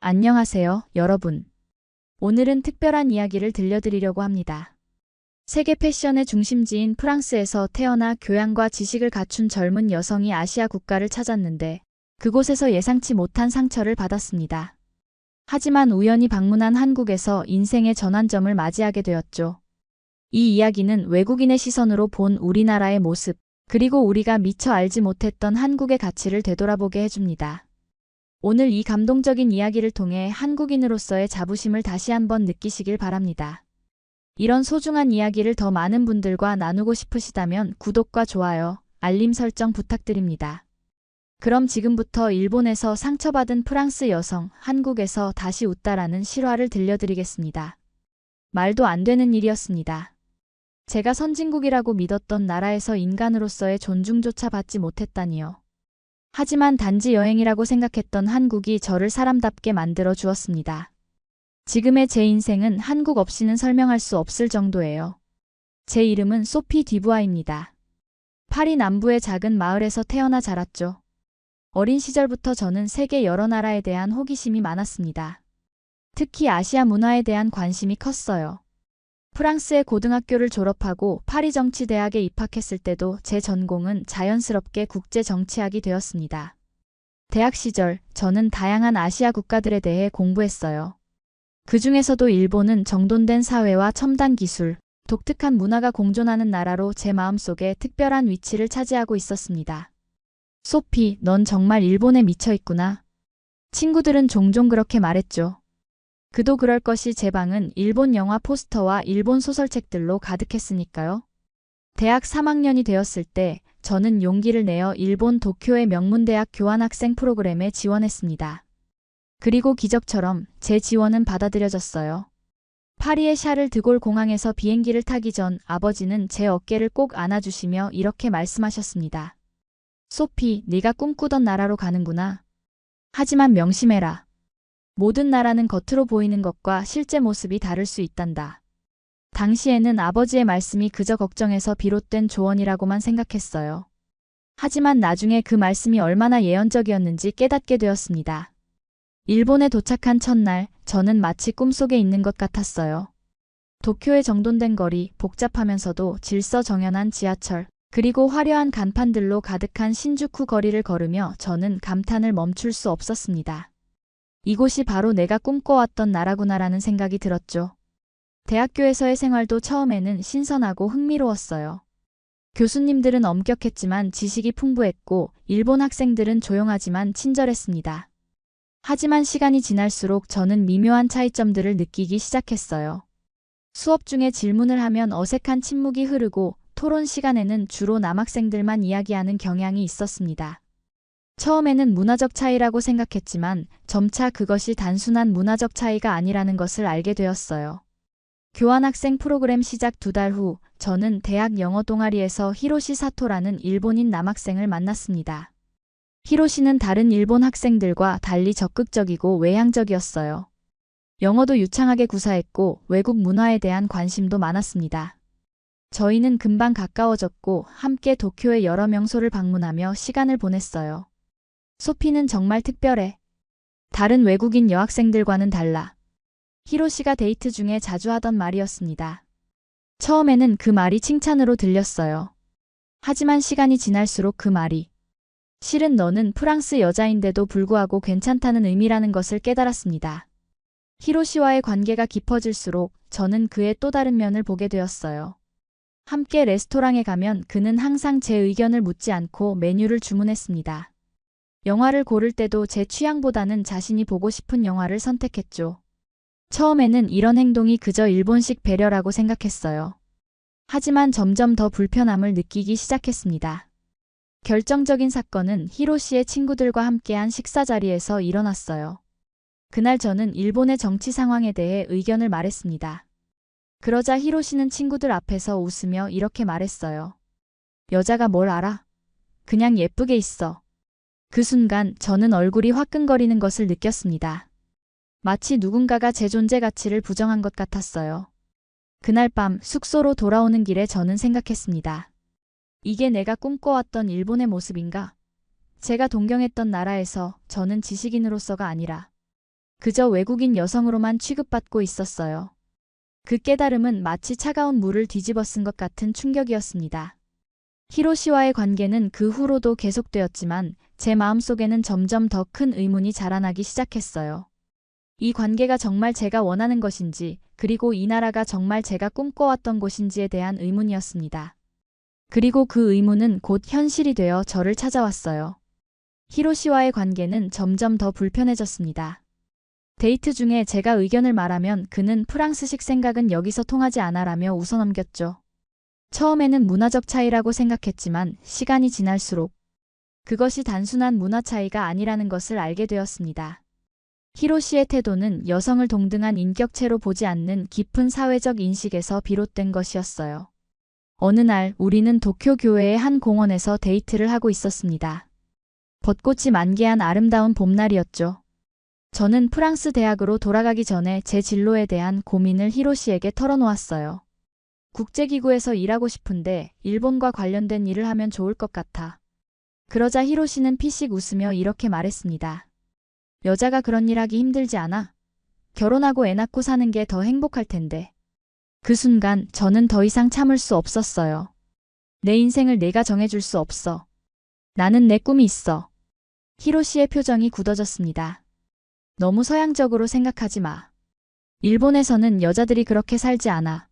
안녕하세요, 여러분. 오늘은 특별한 이야기를 들려드리려고 합니다. 세계 패션의 중심지인 프랑스에서 태어나 교양과 지식을 갖춘 젊은 여성이 아시아 국가를 찾았는데 그곳에서 예상치 못한 상처를 받았습니다. 하지만 우연히 방문한 한국에서 인생의 전환점을 맞이하게 되었죠. 이 이야기는 외국인의 시선으로 본 우리나라의 모습, 그리고 우리가 미처 알지 못했던 한국의 가치를 되돌아보게 해줍니다. 오늘 이 감동적인 이야기를 통해 한국인으로서의 자부심을 다시 한번 느끼시길 바랍니다. 이런 소중한 이야기를 더 많은 분들과 나누고 싶으시다면 구독과 좋아요, 알림 설정 부탁드립니다. 그럼 지금부터 일본에서 상처받은 프랑스 여성, 한국에서 다시 웃다라는 실화를 들려드리겠습니다. 말도 안 되는 일이었습니다. 제가 선진국이라고 믿었던 나라에서 인간으로서의 존중조차 받지 못했다니요. 하지만 단지 여행이라고 생각했던 한국이 저를 사람답게 만들어 주었습니다. 지금의 제 인생은 한국 없이는 설명할 수 없을 정도예요. 제 이름은 소피 디부아입니다. 파리 남부의 작은 마을에서 태어나 자랐죠. 어린 시절부터 저는 세계 여러 나라에 대한 호기심이 많았습니다. 특히 아시아 문화에 대한 관심이 컸어요. 프랑스의 고등학교를 졸업하고 파리 정치대학에 입학했을 때도 제 전공은 자연스럽게 국제정치학이 되었습니다. 대학 시절 저는 다양한 아시아 국가들에 대해 공부했어요. 그 중에서도 일본은 정돈된 사회와 첨단 기술, 독특한 문화가 공존하는 나라로 제 마음속에 특별한 위치를 차지하고 있었습니다. 소피, 넌 정말 일본에 미쳐 있구나. 친구들은 종종 그렇게 말했죠. 그도 그럴 것이 제 방은 일본 영화 포스터와 일본 소설책들로 가득했으니까요. 대학 3학년이 되었을 때 저는 용기를 내어 일본 도쿄의 명문대학 교환학생 프로그램에 지원했습니다. 그리고 기적처럼 제 지원은 받아들여졌어요. 파리의 샤를 드골 공항에서 비행기를 타기 전 아버지는 제 어깨를 꼭 안아주시며 이렇게 말씀하셨습니다. 소피, 네가 꿈꾸던 나라로 가는구나. 하지만 명심해라. 모든 나라는 겉으로 보이는 것과 실제 모습이 다를 수 있단다. 당시에는 아버지의 말씀이 그저 걱정에서 비롯된 조언이라고만 생각했어요. 하지만 나중에 그 말씀이 얼마나 예언적이었는지 깨닫게 되었습니다. 일본에 도착한 첫날, 저는 마치 꿈속에 있는 것 같았어요. 도쿄의 정돈된 거리, 복잡하면서도 질서정연한 지하철, 그리고 화려한 간판들로 가득한 신주쿠 거리를 걸으며 저는 감탄을 멈출 수 없었습니다. 이곳이 바로 내가 꿈꿔왔던 나라구나라는 생각이 들었죠. 대학교에서의 생활도 처음에는 신선하고 흥미로웠어요. 교수님들은 엄격했지만 지식이 풍부했고 일본 학생들은 조용하지만 친절했습니다. 하지만 시간이 지날수록 저는 미묘한 차이점들을 느끼기 시작했어요. 수업 중에 질문을 하면 어색한 침묵이 흐르고 토론 시간에는 주로 남학생들만 이야기하는 경향이 있었습니다. 처음에는 문화적 차이라고 생각했지만 점차 그것이 단순한 문화적 차이가 아니라는 것을 알게 되었어요. 교환학생 프로그램 시작 2달 후 저는 대학 영어 동아리에서 히로시 사토라는 일본인 남학생을 만났습니다. 히로시는 다른 일본 학생들과 달리 적극적이고 외향적이었어요. 영어도 유창하게 구사했고 외국 문화에 대한 관심도 많았습니다. 저희는 금방 가까워졌고 함께 도쿄의 여러 명소를 방문하며 시간을 보냈어요. 소피는 정말 특별해. 다른 외국인 여학생들과는 달라. 히로시가 데이트 중에 자주 하던 말이었습니다. 처음에는 그 말이 칭찬으로 들렸어요. 하지만 시간이 지날수록 그 말이 실은 너는 프랑스 여자인데도 불구하고 괜찮다는 의미라는 것을 깨달았습니다. 히로시와의 관계가 깊어질수록 저는 그의 또 다른 면을 보게 되었어요. 함께 레스토랑에 가면 그는 항상 제 의견을 묻지 않고 메뉴를 주문했습니다. 영화를 고를 때도 제 취향보다는 자신이 보고 싶은 영화를 선택했죠. 처음에는 이런 행동이 그저 일본식 배려라고 생각했어요. 하지만 점점 더 불편함을 느끼기 시작했습니다. 결정적인 사건은 히로시의 친구들과 함께한 식사 자리에서 일어났어요. 그날 저는 일본의 정치 상황에 대해 의견을 말했습니다. 그러자 히로시는 친구들 앞에서 웃으며 이렇게 말했어요. 여자가 뭘 알아? 그냥 예쁘게 있어. 그 순간 저는 얼굴이 화끈거리는 것을 느꼈습니다. 마치 누군가가 제 존재 가치를 부정한 것 같았어요. 그날 밤 숙소로 돌아오는 길에 저는 생각했습니다. 이게 내가 꿈꿔왔던 일본의 모습인가? 제가 동경했던 나라에서 저는 지식인으로서가 아니라 그저 외국인 여성으로만 취급받고 있었어요. 그 깨달음은 마치 차가운 물을 뒤집어 쓴 것 같은 충격이었습니다. 히로시와의 관계는 그 후로도 계속되었지만 제 마음속에는 점점 더 큰 의문이 자라나기 시작했어요. 이 관계가 정말 제가 원하는 것인지, 그리고 이 나라가 정말 제가 꿈꿔왔던 곳인지에 대한 의문이었습니다. 그리고 그 의문은 곧 현실이 되어 저를 찾아왔어요. 히로시와의 관계는 점점 더 불편해졌습니다. 데이트 중에 제가 의견을 말하면 그는 프랑스식 생각은 여기서 통하지 않아라며 웃어넘겼죠. 처음에는 문화적 차이라고 생각했지만 시간이 지날수록 그것이 단순한 문화 차이가 아니라는 것을 알게 되었습니다. 히로시의 태도는 여성을 동등한 인격체로 보지 않는 깊은 사회적 인식에서 비롯된 것이었어요. 어느 날 우리는 도쿄 교외의 한 공원에서 데이트를 하고 있었습니다. 벚꽃이 만개한 아름다운 봄날이었죠. 저는 프랑스 대학으로 돌아가기 전에 제 진로에 대한 고민을 히로시에게 털어놓았어요. 국제기구에서 일하고 싶은데 일본과 관련된 일을 하면 좋을 것 같아. 그러자 히로시는 피식 웃으며 이렇게 말했습니다. 여자가 그런 일 하기 힘들지 않아? 결혼하고 애 낳고 사는 게 더 행복할 텐데. 그 순간 저는 더 이상 참을 수 없었어요. 내 인생을 내가 정해줄 수 없어. 나는 내 꿈이 있어. 히로시의 표정이 굳어졌습니다. 너무 서양적으로 생각하지 마. 일본에서는 여자들이 그렇게 살지 않아.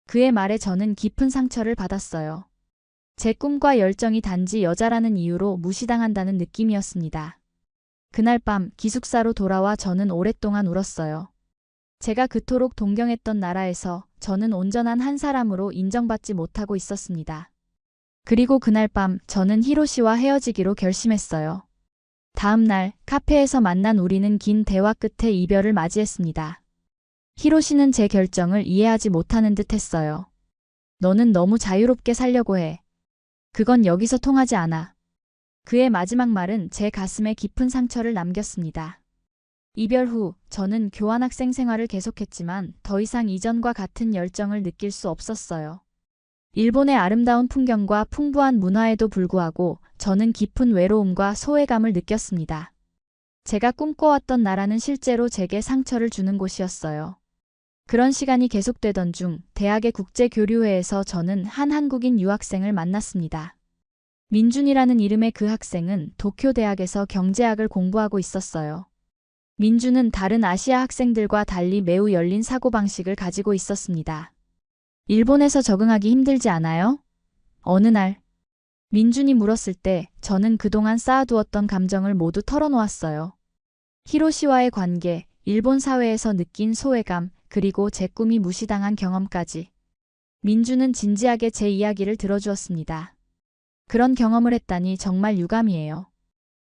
그의 말에 저는 깊은 상처를 받았어요. 제 꿈과 열정이 단지 여자라는 이유로 무시당한다는 느낌이었습니다. 그날 밤 기숙사로 돌아와 저는 오랫동안 울었어요. 제가 그토록 동경했던 나라에서 저는 온전한 한 사람으로 인정받지 못하고 있었습니다. 그리고 그날 밤 저는 히로시와 헤어지기로 결심했어요. 다음 날 카페에서 만난 우리는 긴 대화 끝에 이별을 맞이했습니다. 히로시는 제 결정을 이해하지 못하는 듯 했어요. 너는 너무 자유롭게 살려고 해. 그건 여기서 통하지 않아. 그의 마지막 말은 제 가슴에 깊은 상처를 남겼습니다. 이별 후 저는 교환학생 생활을 계속했지만 더 이상 이전과 같은 열정을 느낄 수 없었어요. 일본의 아름다운 풍경과 풍부한 문화에도 불구하고 저는 깊은 외로움과 소외감을 느꼈습니다. 제가 꿈꿔왔던 나라는 실제로 제게 상처를 주는 곳이었어요. 그런 시간이 계속되던 중 대학의 국제교류회에서 저는 한 한국인 유학생을 만났습니다. 민준이라는 이름의 그 학생은 도쿄 대학에서 경제학을 공부하고 있었어요. 민준은 다른 아시아 학생들과 달리 매우 열린 사고방식을 가지고 있었습니다. 일본에서 적응하기 힘들지 않아요? 어느 날 민준이 물었을 때 저는 그동안 쌓아두었던 감정을 모두 털어놓았어요. 히로시와의 관계, 일본 사회에서 느낀 소외감, 그리고 제 꿈이 무시당한 경험까지. 민준은 진지하게 제 이야기를 들어주었습니다. 그런 경험을 했다니 정말 유감이에요.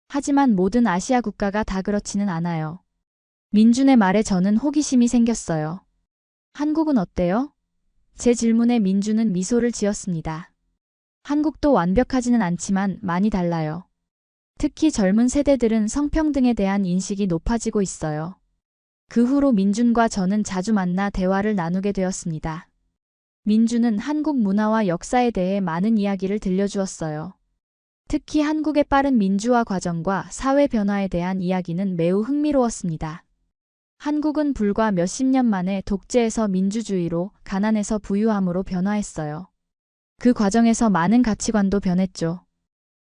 하지만 모든 아시아 국가가 다 그렇지는 않아요. 민준의 말에 저는 호기심이 생겼어요. 한국은 어때요? 제 질문에 민준은 미소를 지었습니다. 한국도 완벽하지는 않지만 많이 달라요. 특히 젊은 세대들은 성평등에 대한 인식이 높아지고 있어요. 그 후로 민준과 저는 자주 만나 대화를 나누게 되었습니다. 민준은 한국 문화와 역사에 대해 많은 이야기를 들려주었어요. 특히 한국의 빠른 민주화 과정과 사회 변화에 대한 이야기는 매우 흥미로웠습니다. 한국은 불과 몇십 년 만에 독재에서 민주주의로, 가난에서 부유함으로 변화했어요. 그 과정에서 많은 가치관도 변했죠.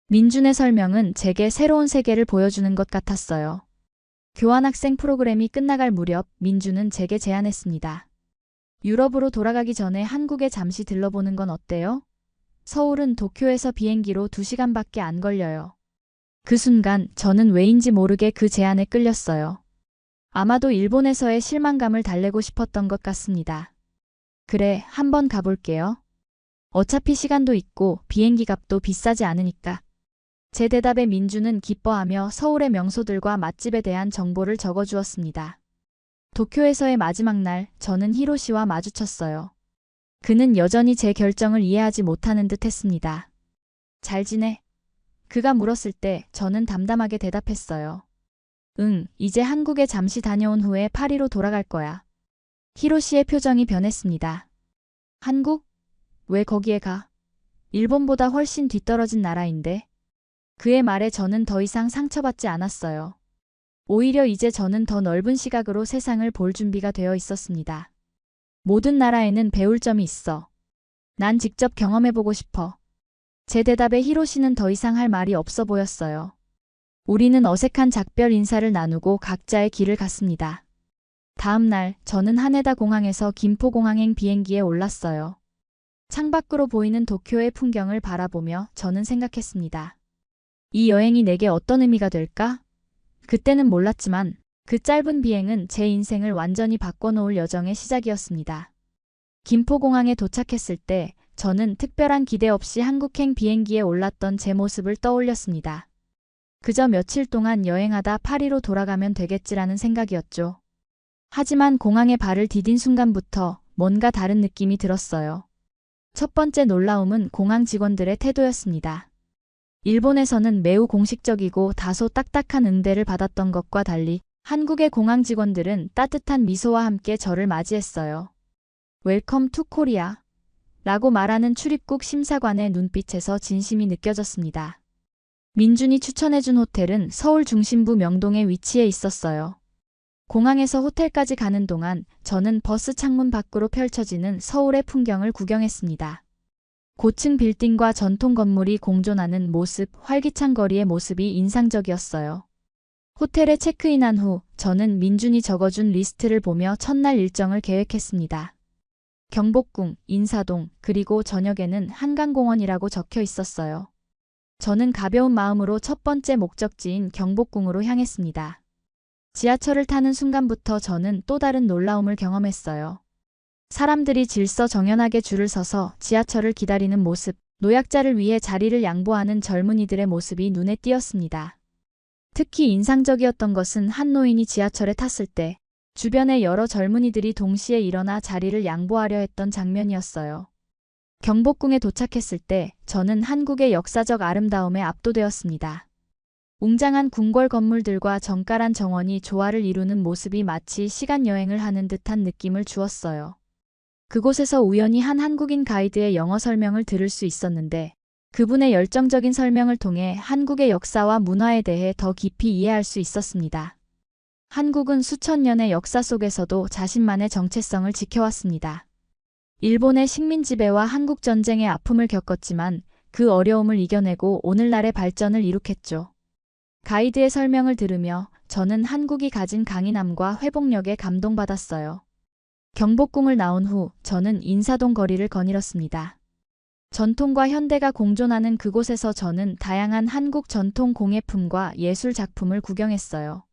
민준의 설명은 제게 새로운 세계를 보여주는 것 같았어요. 교환학생 프로그램이 끝나갈 무렵 민준은 제게 제안했습니다. 유럽으로 돌아가기 전에 한국에 잠시 들러보는 건 어때요? 서울은 도쿄에서 비행기로 2시간밖에 안 걸려요. 그 순간 저는 왜인지 모르게 그 제안에 끌렸어요. 아마도 일본에서의 실망감을 달래고 싶었던 것 같습니다. 그래, 한번 가볼게요. 어차피 시간도 있고 비행기 값도 비싸지 않으니까. 제 대답에 민준은 기뻐하며 서울의 명소들과 맛집에 대한 정보를 적어주었습니다. 도쿄에서의 마지막 날, 저는 히로시와 마주쳤어요. 그는 여전히 제 결정을 이해하지 못하는 듯 했습니다. 잘 지내? 그가 물었을 때 저는 담담하게 대답했어요. 응, 이제 한국에 잠시 다녀온 후에 파리로 돌아갈 거야. 히로시의 표정이 변했습니다. 한국? 왜 거기에 가? 일본보다 훨씬 뒤떨어진 나라인데. 그의 말에 저는 더 이상 상처받지 않았어요. 오히려 이제 저는 더 넓은 시각으로 세상을 볼 준비가 되어 있었습니다. 모든 나라에는 배울 점이 있어. 난 직접 경험해보고 싶어. 제 대답에 히로시는 더 이상 할 말이 없어 보였어요. 우리는 어색한 작별 인사를 나누고 각자의 길을 갔습니다. 다음 날 저는 하네다 공항에서 김포공항행 비행기에 올랐어요. 창밖으로 보이는 도쿄의 풍경을 바라보며 저는 생각했습니다. 이 여행이 내게 어떤 의미가 될까? 그때는 몰랐지만 그 짧은 비행은 제 인생을 완전히 바꿔놓을 여정의 시작이었습니다. 김포공항에 도착했을 때 저는 특별한 기대 없이 한국행 비행기에 올랐던 제 모습을 떠올렸습니다. 그저 며칠 동안 여행하다 파리로 돌아가면 되겠지라는 생각이었죠. 하지만 공항에 발을 디딘 순간부터 뭔가 다른 느낌이 들었어요. 첫 번째 놀라움은 공항 직원들의 태도였습니다. 일본에서는 매우 공식적이고 다소 딱딱한 응대를 받았던 것과 달리 한국의 공항 직원들은 따뜻한 미소와 함께 저를 맞이했어요. 웰컴 투 코리아 라고 말하는 출입국 심사관의 눈빛에서 진심이 느껴졌습니다. 민준이 추천해준 호텔은 서울 중심부 명동에 위치해 있었어요. 공항에서 호텔까지 가는 동안 저는 버스 창문 밖으로 펼쳐지는 서울의 풍경을 구경했습니다. 고층 빌딩과 전통 건물이 공존하는 모습, 활기찬 거리의 모습이 인상적이었어요. 호텔에 체크인한 후 저는 민준이 적어준 리스트를 보며 첫날 일정을 계획했습니다. 경복궁, 인사동, 그리고 저녁에는 한강공원이라고 적혀 있었어요. 저는 가벼운 마음으로 첫 번째 목적지인 경복궁으로 향했습니다. 지하철을 타는 순간부터 저는 또 다른 놀라움을 경험했어요. 사람들이 질서정연하게 줄을 서서 지하철을 기다리는 모습, 노약자를 위해 자리를 양보하는 젊은이들의 모습이 눈에 띄었습니다. 특히 인상적이었던 것은 한 노인이 지하철에 탔을 때 주변의 여러 젊은이들이 동시에 일어나 자리를 양보하려 했던 장면이었어요. 경복궁에 도착했을 때 저는 한국의 역사적 아름다움에 압도되었습니다. 웅장한 궁궐 건물들과 정갈한 정원이 조화를 이루는 모습이 마치 시간 여행을 하는 듯한 느낌을 주었어요. 그곳에서 우연히 한 한국인 가이드의 영어 설명을 들을 수 있었는데 그분의 열정적인 설명을 통해 한국의 역사와 문화에 대해 더 깊이 이해할 수 있었습니다. 한국은 수천 년의 역사 속에서도 자신만의 정체성을 지켜왔습니다. 일본의 식민 지배와 한국 전쟁의 아픔을 겪었지만 그 어려움을 이겨내고 오늘날의 발전을 이룩했죠. 가이드의 설명을 들으며 저는 한국이 가진 강인함과 회복력에 감동받았어요. 경복궁을 나온 후 저는 인사동 거리를 거닐었습니다. 전통과 현대가 공존하는 그곳에서 저는 다양한 한국 전통 공예품과 예술 작품을 구경했어요.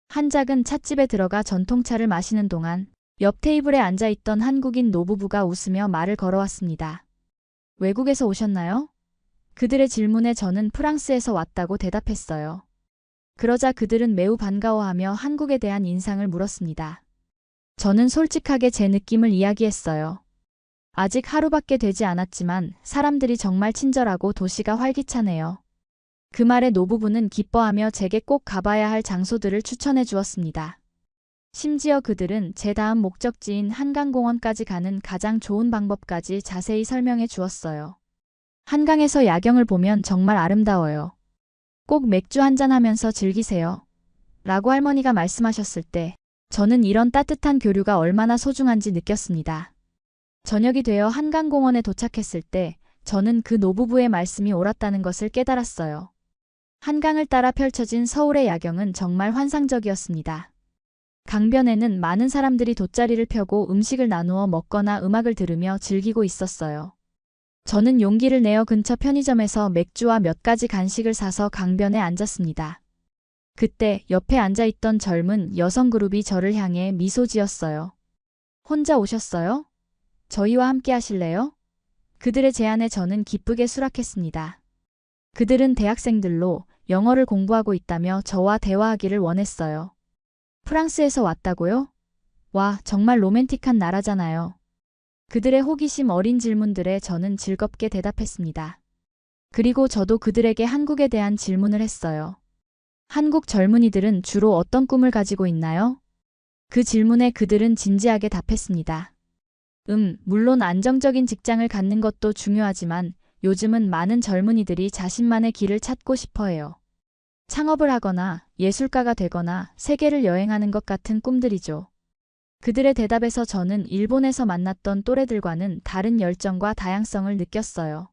한 작은 찻집에 들어가 전통차를 마시는 동안 옆 테이블에 앉아있던 한국인 노부부가 웃으며 말을 걸어왔습니다. 외국에서 오셨나요? 그들의 질문에 저는 프랑스에서 왔다고 대답했어요. 그러자 그들은 매우 반가워하며 한국에 대한 인상을 물었습니다. 저는 솔직하게 제 느낌을 이야기했어요. 아직 하루밖에 되지 않았지만 사람들이 정말 친절하고 도시가 활기차네요. 그 말에 노부부는 기뻐하며 제게 꼭 가봐야 할 장소들을 추천해 주었습니다. 심지어 그들은 제 다음 목적지인 한강공원까지 가는 가장 좋은 방법까지 자세히 설명해 주었어요. 한강에서 야경을 보면 정말 아름다워요. 꼭 맥주 한잔 하면서 즐기세요. 라고 할머니가 말씀하셨을 때 저는 이런 따뜻한 교류가 얼마나 소중한지 느꼈습니다. 저녁이 되어 한강공원에 도착했을 때 저는 그 노부부의 말씀이 옳았다는 것을 깨달았어요. 한강을 따라 펼쳐진 서울의 야경은 정말 환상적이었습니다. 강변에는 많은 사람들이 돗자리를 펴고 음식을 나누어 먹거나 음악을 들으며 즐기고 있었어요. 저는 용기를 내어 근처 편의점에서 맥주와 몇 가지 간식을 사서 강변에 앉았습니다. 그때 옆에 앉아있던 젊은 여성 그룹이 저를 향해 미소 지었어요. 혼자 오셨어요? 저희와 함께 하실래요? 그들의 제안에 저는 기쁘게 수락했습니다. 그들은 대학생들로 영어를 공부하고 있다며 저와 대화하기를 원했어요. 프랑스에서 왔다고요? 와, 정말 로맨틱한 나라잖아요. 그들의 호기심 어린 질문들에 저는 즐겁게 대답했습니다. 그리고 저도 그들에게 한국에 대한 질문을 했어요. 한국 젊은이들은 주로 어떤 꿈을 가지고 있나요? 그 질문에 그들은 진지하게 답했습니다. 물론 안정적인 직장을 갖는 것도 중요하지만 요즘은 많은 젊은이들이 자신만의 길을 찾고 싶어 해요. 창업을 하거나 예술가가 되거나 세계를 여행하는 것 같은 꿈들이죠. 그들의 대답에서 저는 일본에서 만났던 또래들과는 다른 열정과 다양성을 느꼈어요.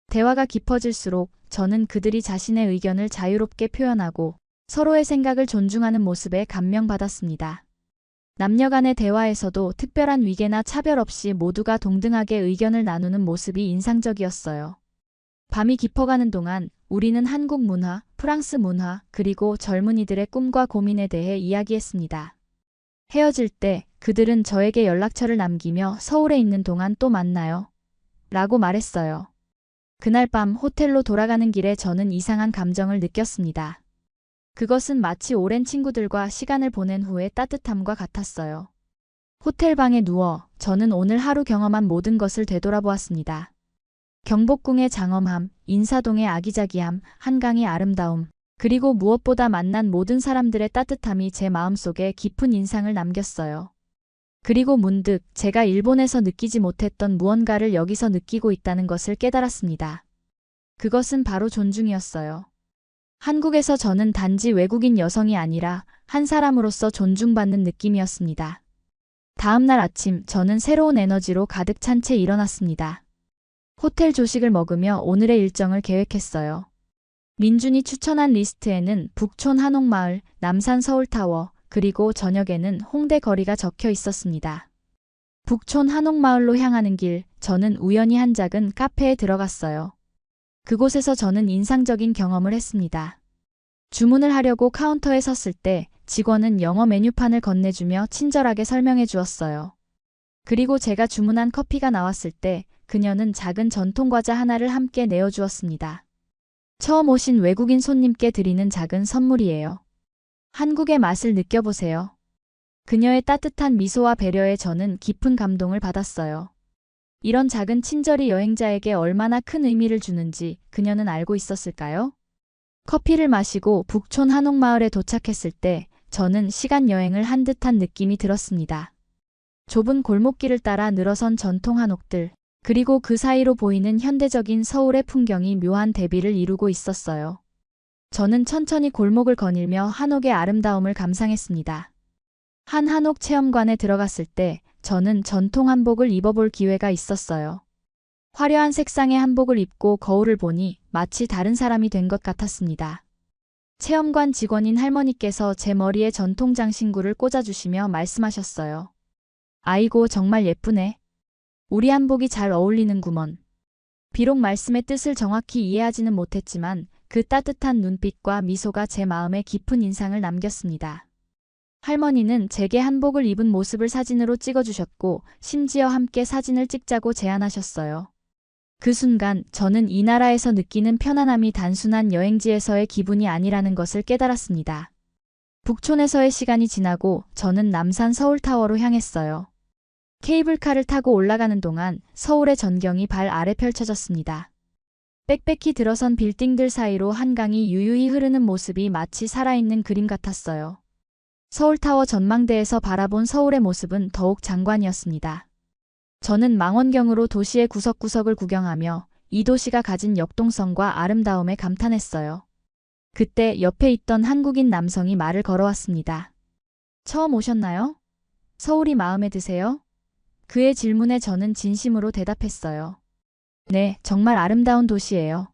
대화가 깊어질수록 저는 그들이 자신의 의견을 자유롭게 표현하고 서로의 생각을 존중하는 모습에 감명받았습니다. 남녀 간의 대화에서도 특별한 위계나 차별 없이 모두가 동등하게 의견을 나누는 모습이 인상적이었어요. 밤이 깊어가는 동안 우리는 한국 문화, 프랑스 문화, 그리고 젊은이들의 꿈과 고민에 대해 이야기했습니다. 헤어질 때 그들은 저에게 연락처를 남기며 서울에 있는 동안 또 만나요. 라고 말했어요. 그날 밤 호텔로 돌아가는 길에 저는 이상한 감정을 느꼈습니다. 그것은 마치 오랜 친구들과 시간을 보낸 후의 따뜻함과 같았어요. 호텔 방에 누워 저는 오늘 하루 경험한 모든 것을 되돌아보았습니다. 경복궁의 장엄함, 인사동의 아기자기함, 한강의 아름다움, 그리고 무엇보다 만난 모든 사람들의 따뜻함이 제 마음속에 깊은 인상을 남겼어요. 그리고 문득 제가 일본에서 느끼지 못했던 무언가를 여기서 느끼고 있다는 것을 깨달았습니다. 그것은 바로 존중이었어요. 한국에서 저는 단지 외국인 여성이 아니라 한 사람으로서 존중받는 느낌이었습니다. 다음 날 아침 저는 새로운 에너지로 가득 찬 채 일어났습니다. 호텔 조식을 먹으며 오늘의 일정을 계획했어요. 민준이 추천한 리스트에는 북촌 한옥마을, 남산 서울타워, 그리고 저녁에는 홍대 거리가 적혀 있었습니다. 북촌 한옥마을로 향하는 길, 저는 우연히 한 작은 카페에 들어갔어요. 그곳에서 저는 인상적인 경험을 했습니다. 주문을 하려고 카운터에 섰을 때 직원은 영어 메뉴판을 건네주며 친절하게 설명해 주었어요. 그리고 제가 주문한 커피가 나왔을 때 그녀는 작은 전통과자 하나를 함께 내어주었습니다. 처음 오신 외국인 손님께 드리는 작은 선물이에요. 한국의 맛을 느껴보세요. 그녀의 따뜻한 미소와 배려에 저는 깊은 감동을 받았어요. 이런 작은 친절이 여행자에게 얼마나 큰 의미를 주는지 그녀는 알고 있었을까요? 커피를 마시고 북촌 한옥마을에 도착했을 때 저는 시간 여행을 한 듯한 느낌이 들었습니다. 좁은 골목길을 따라 늘어선 전통 한옥들, 그리고 그 사이로 보이는 현대적인 서울의 풍경이 묘한 대비를 이루고 있었어요. 저는 천천히 골목을 거닐며 한옥의 아름다움을 감상했습니다. 한 한옥 체험관에 들어갔을 때 저는 전통 한복을 입어볼 기회가 있었어요. 화려한 색상의 한복을 입고 거울을 보니 마치 다른 사람이 된 것 같았습니다. 체험관 직원인 할머니께서 제 머리에 전통 장신구를 꽂아주시며 말씀하셨어요. 아이고 정말 예쁘네. 우리 한복이 잘 어울리는구먼. 비록 말씀의 뜻을 정확히 이해하지는 못했지만 그 따뜻한 눈빛과 미소가 제 마음에 깊은 인상을 남겼습니다. 할머니는 제게 한복을 입은 모습을 사진으로 찍어주셨고 심지어 함께 사진을 찍자고 제안하셨어요. 그 순간 저는 이 나라에서 느끼는 편안함이 단순한 여행지에서의 기분이 아니라는 것을 깨달았습니다. 북촌에서의 시간이 지나고 저는 남산 서울타워로 향했어요. 케이블카를 타고 올라가는 동안 서울의 전경이 발 아래 펼쳐졌습니다. 빽빽히 들어선 빌딩들 사이로 한강이 유유히 흐르는 모습이 마치 살아있는 그림 같았어요. 서울타워 전망대에서 바라본 서울의 모습은 더욱 장관이었습니다. 저는 망원경으로 도시의 구석구석을 구경하며 이 도시가 가진 역동성과 아름다움에 감탄했어요. 그때 옆에 있던 한국인 남성이 말을 걸어왔습니다. 처음 오셨나요? 서울이 마음에 드세요? 그의 질문에 저는 진심으로 대답했어요. 네, 정말 아름다운 도시예요.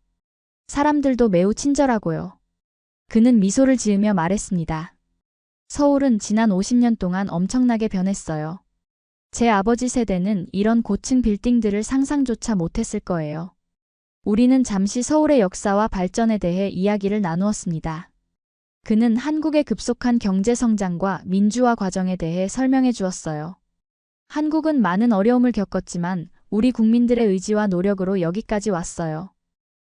사람들도 매우 친절하고요. 그는 미소를 지으며 말했습니다. 서울은 지난 50년 동안 엄청나게 변했어요. 제 아버지 세대는 이런 고층 빌딩들을 상상조차 못했을 거예요. 우리는 잠시 서울의 역사와 발전에 대해 이야기를 나누었습니다. 그는 한국의 급속한 경제 성장과 민주화 과정에 대해 설명해 주었어요. 한국은 많은 어려움을 겪었지만 우리 국민들의 의지와 노력으로 여기까지 왔어요.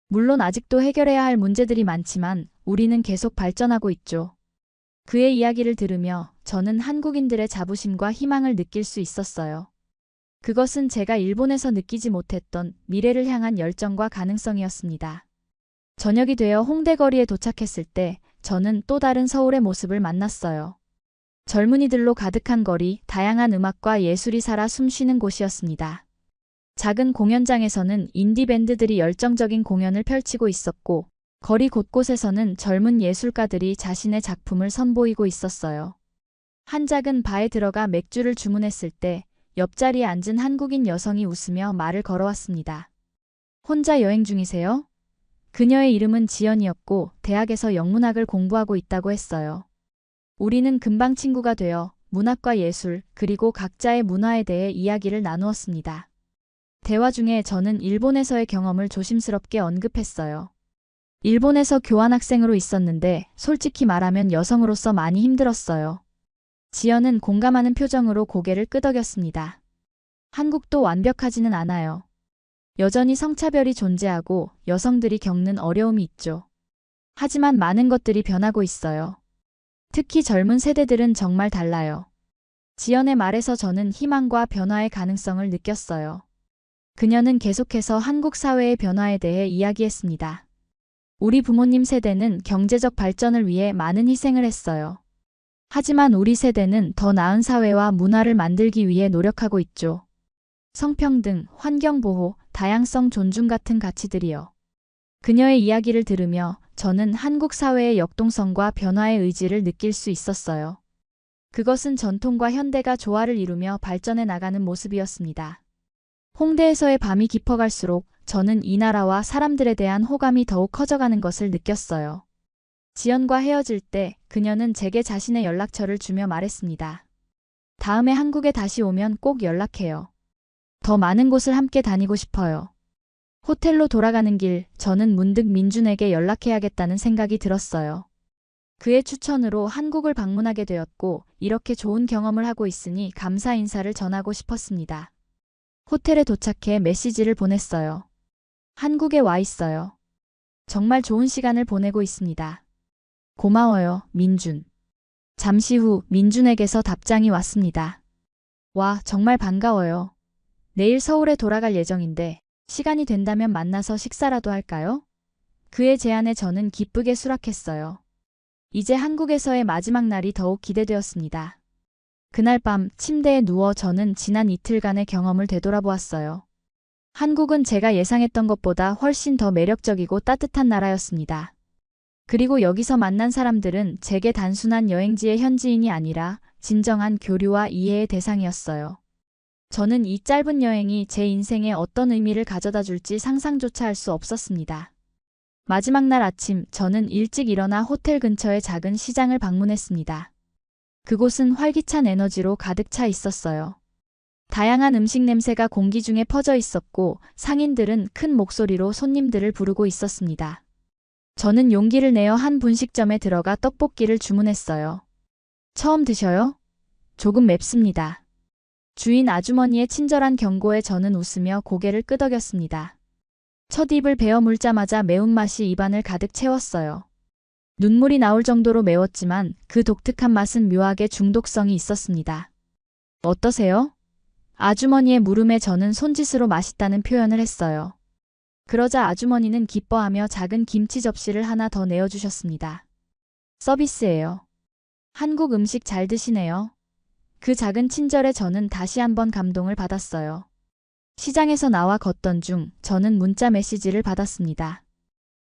물론 아직도 해결해야 할 문제들이 많지만 우리는 계속 발전하고 있죠. 그의 이야기를 들으며 저는 한국인들의 자부심과 희망을 느낄 수 있었어요. 그것은 제가 일본에서 느끼지 못했던 미래를 향한 열정과 가능성이었습니다. 저녁이 되어 홍대 거리에 도착했을 때 저는 또 다른 서울의 모습을 만났어요. 젊은이들로 가득한 거리, 다양한 음악과 예술이 살아 숨쉬는 곳이었습니다. 작은 공연장에서는 인디 밴드들이 열정적인 공연을 펼치고 있었고 거리 곳곳에서는 젊은 예술가들이 자신의 작품을 선보이고 있었어요. 한 작은 바에 들어가 맥주를 주문했을 때 옆자리에 앉은 한국인 여성이 웃으며 말을 걸어왔습니다. 혼자 여행 중이세요? 그녀의 이름은 지연이었고 대학에서 영문학을 공부하고 있다고 했어요. 우리는 금방 친구가 되어 문학과 예술 그리고 각자의 문화에 대해 이야기를 나누었습니다. 대화 중에 저는 일본에서의 경험을 조심스럽게 언급했어요. 일본에서 교환학생으로 있었는데 솔직히 말하면 여성으로서 많이 힘들었어요. 지연은 공감하는 표정으로 고개를 끄덕였습니다. 한국도 완벽하지는 않아요. 여전히 성차별이 존재하고 여성들이 겪는 어려움이 있죠. 하지만 많은 것들이 변하고 있어요. 특히 젊은 세대들은 정말 달라요. 지연의 말에서 저는 희망과 변화의 가능성을 느꼈어요. 그녀는 계속해서 한국 사회의 변화에 대해 이야기했습니다. 우리 부모님 세대는 경제적 발전을 위해 많은 희생을 했어요. 하지만 우리 세대는 더 나은 사회와 문화를 만들기 위해 노력하고 있죠. 성평등, 환경보호, 다양성 존중 같은 가치들이요. 그녀의 이야기를 들으며 저는 한국 사회의 역동성과 변화의 의지를 느낄 수 있었어요. 그것은 전통과 현대가 조화를 이루며 발전해 나가는 모습이었습니다. 홍대에서의 밤이 깊어갈수록 저는 이 나라와 사람들에 대한 호감이 더욱 커져가는 것을 느꼈어요. 지연과 헤어질 때 그녀는 제게 자신의 연락처를 주며 말했습니다. 다음에 한국에 다시 오면 꼭 연락해요. 더 많은 곳을 함께 다니고 싶어요. 호텔로 돌아가는 길, 저는 문득 민준에게 연락해야겠다는 생각이 들었어요. 그의 추천으로 한국을 방문하게 되었고 이렇게 좋은 경험을 하고 있으니 감사 인사를 전하고 싶었습니다. 호텔에 도착해 메시지를 보냈어요. 한국에 와 있어요. 정말 좋은 시간을 보내고 있습니다. 고마워요, 민준. 잠시 후 민준에게서 답장이 왔습니다. 와, 정말 반가워요. 내일 서울에 돌아갈 예정인데 시간이 된다면 만나서 식사라도 할까요? 그의 제안에 저는 기쁘게 수락했어요. 이제 한국에서의 마지막 날이 더욱 기대되었습니다. 그날 밤 침대에 누워 저는 지난 이틀간의 경험을 되돌아보았어요. 한국은 제가 예상했던 것보다 훨씬 더 매력적이고 따뜻한 나라였습니다. 그리고 여기서 만난 사람들은 제게 단순한 여행지의 현지인이 아니라 진정한 교류와 이해의 대상이었어요. 저는 이 짧은 여행이 제 인생에 어떤 의미를 가져다 줄지 상상조차 할 수 없었습니다. 마지막 날 아침 저는 일찍 일어나 호텔 근처의 작은 시장을 방문했습니다. 그곳은 활기찬 에너지로 가득 차 있었어요. 다양한 음식 냄새가 공기 중에 퍼져 있었고 상인들은 큰 목소리로 손님들을 부르고 있었습니다. 저는 용기를 내어 한 분식점에 들어가 떡볶이를 주문했어요. 처음 드셔요? 조금 맵습니다. 주인 아주머니의 친절한 경고에 저는 웃으며 고개를 끄덕였습니다. 첫 입을 베어 물자마자 매운맛이 입안을 가득 채웠어요. 눈물이 나올 정도로 매웠지만 그 독특한 맛은 묘하게 중독성이 있었습니다. 어떠세요? 아주머니의 물음에 저는 손짓으로 맛있다는 표현을 했어요. 그러자 아주머니는 기뻐하며 작은 김치 접시를 하나 더 내어주셨습니다. 서비스예요. 한국 음식 잘 드시네요. 그 작은 친절에 저는 다시 한번 감동을 받았어요. 시장에서 나와 걷던 중 저는 문자 메시지를 받았습니다.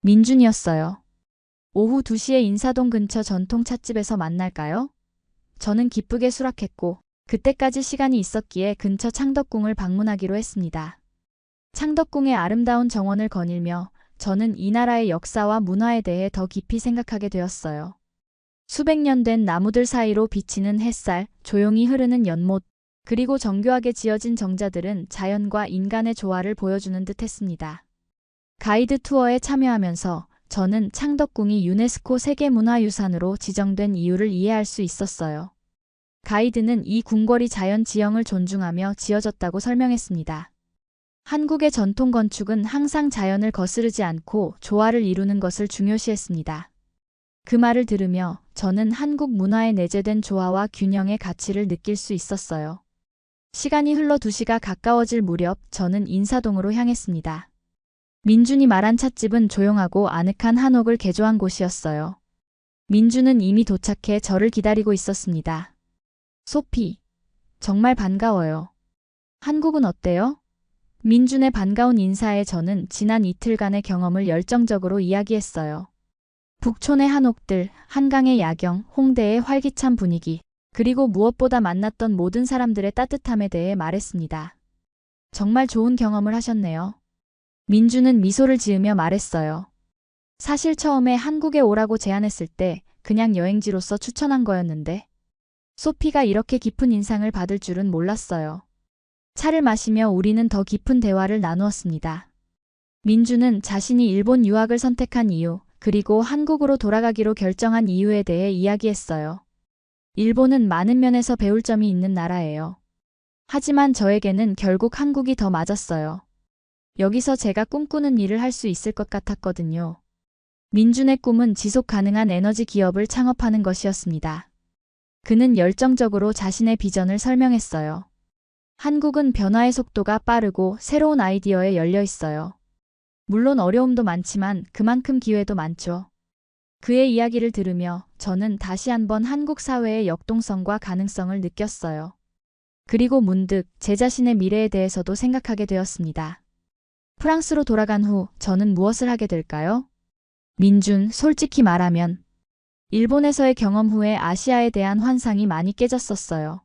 민준이었어요. 오후 2시에 인사동 근처 전통 찻집에서 만날까요? 저는 기쁘게 수락했고 그때까지 시간이 있었기에 근처 창덕궁을 방문하기로 했습니다. 창덕궁의 아름다운 정원을 거닐며 저는 이 나라의 역사와 문화에 대해 더 깊이 생각하게 되었어요. 수백 년 된 나무들 사이로 비치는 햇살, 조용히 흐르는 연못, 그리고 정교하게 지어진 정자들은 자연과 인간의 조화를 보여주는 듯 했습니다. 가이드 투어에 참여하면서 저는 창덕궁이 유네스코 세계문화유산으로 지정된 이유를 이해할 수 있었어요. 가이드는 이 궁궐이 자연 지형을 존중하며 지어졌다고 설명했습니다. 한국의 전통 건축은 항상 자연을 거스르지 않고 조화를 이루는 것을 중요시했습니다. 그 말을 들으며 저는 한국 문화에 내재된 조화와 균형의 가치를 느낄 수 있었어요. 시간이 흘러 2시가 가까워질 무렵 저는 인사동으로 향했습니다. 민준이 말한 찻집은 조용하고 아늑한 한옥을 개조한 곳이었어요. 민준은 이미 도착해 저를 기다리고 있었습니다. 소피, 정말 반가워요. 한국은 어때요? 민준의 반가운 인사에 저는 지난 이틀간의 경험을 열정적으로 이야기했어요. 북촌의 한옥들, 한강의 야경, 홍대의 활기찬 분위기, 그리고 무엇보다 만났던 모든 사람들의 따뜻함에 대해 말했습니다. 정말 좋은 경험을 하셨네요. 민주는 미소를 지으며 말했어요. 사실 처음에 한국에 오라고 제안했을 때 그냥 여행지로서 추천한 거였는데 소피가 이렇게 깊은 인상을 받을 줄은 몰랐어요. 차를 마시며 우리는 더 깊은 대화를 나누었습니다. 민주는 자신이 일본 유학을 선택한 이유, 그리고 한국으로 돌아가기로 결정한 이유에 대해 이야기했어요. 일본은 많은 면에서 배울 점이 있는 나라예요. 하지만 저에게는 결국 한국이 더 맞았어요. 여기서 제가 꿈꾸는 일을 할 수 있을 것 같았거든요. 민준의 꿈은 지속 가능한 에너지 기업을 창업하는 것이었습니다. 그는 열정적으로 자신의 비전을 설명했어요. 한국은 변화의 속도가 빠르고 새로운 아이디어에 열려 있어요. 물론 어려움도 많지만 그만큼 기회도 많죠. 그의 이야기를 들으며 저는 다시 한번 한국 사회의 역동성과 가능성을 느꼈어요. 그리고 문득 제 자신의 미래에 대해서도 생각하게 되었습니다. 프랑스로 돌아간 후 저는 무엇을 하게 될까요? 민준, 솔직히 말하면 일본에서의 경험 후에 아시아에 대한 환상이 많이 깨졌었어요.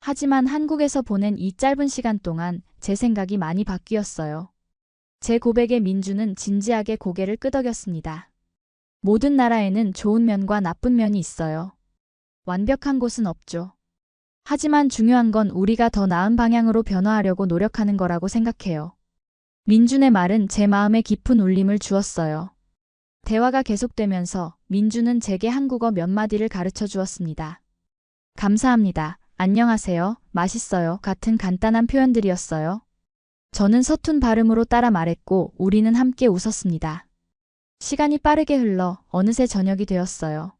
하지만 한국에서 보낸 이 짧은 시간 동안 제 생각이 많이 바뀌었어요. 제 고백에 민주는 진지하게 고개를 끄덕였습니다. 모든 나라에는 좋은 면과 나쁜 면이 있어요. 완벽한 곳은 없죠. 하지만 중요한 건 우리가 더 나은 방향으로 변화하려고 노력하는 거라고 생각해요. 민준의 말은 제 마음에 깊은 울림을 주었어요. 대화가 계속되면서 민준은 제게 한국어 몇 마디를 가르쳐 주었습니다. 감사합니다. 안녕하세요. 맛있어요. 같은 간단한 표현들이었어요. 저는 서툰 발음으로 따라 말했고 우리는 함께 웃었습니다. 시간이 빠르게 흘러 어느새 저녁이 되었어요.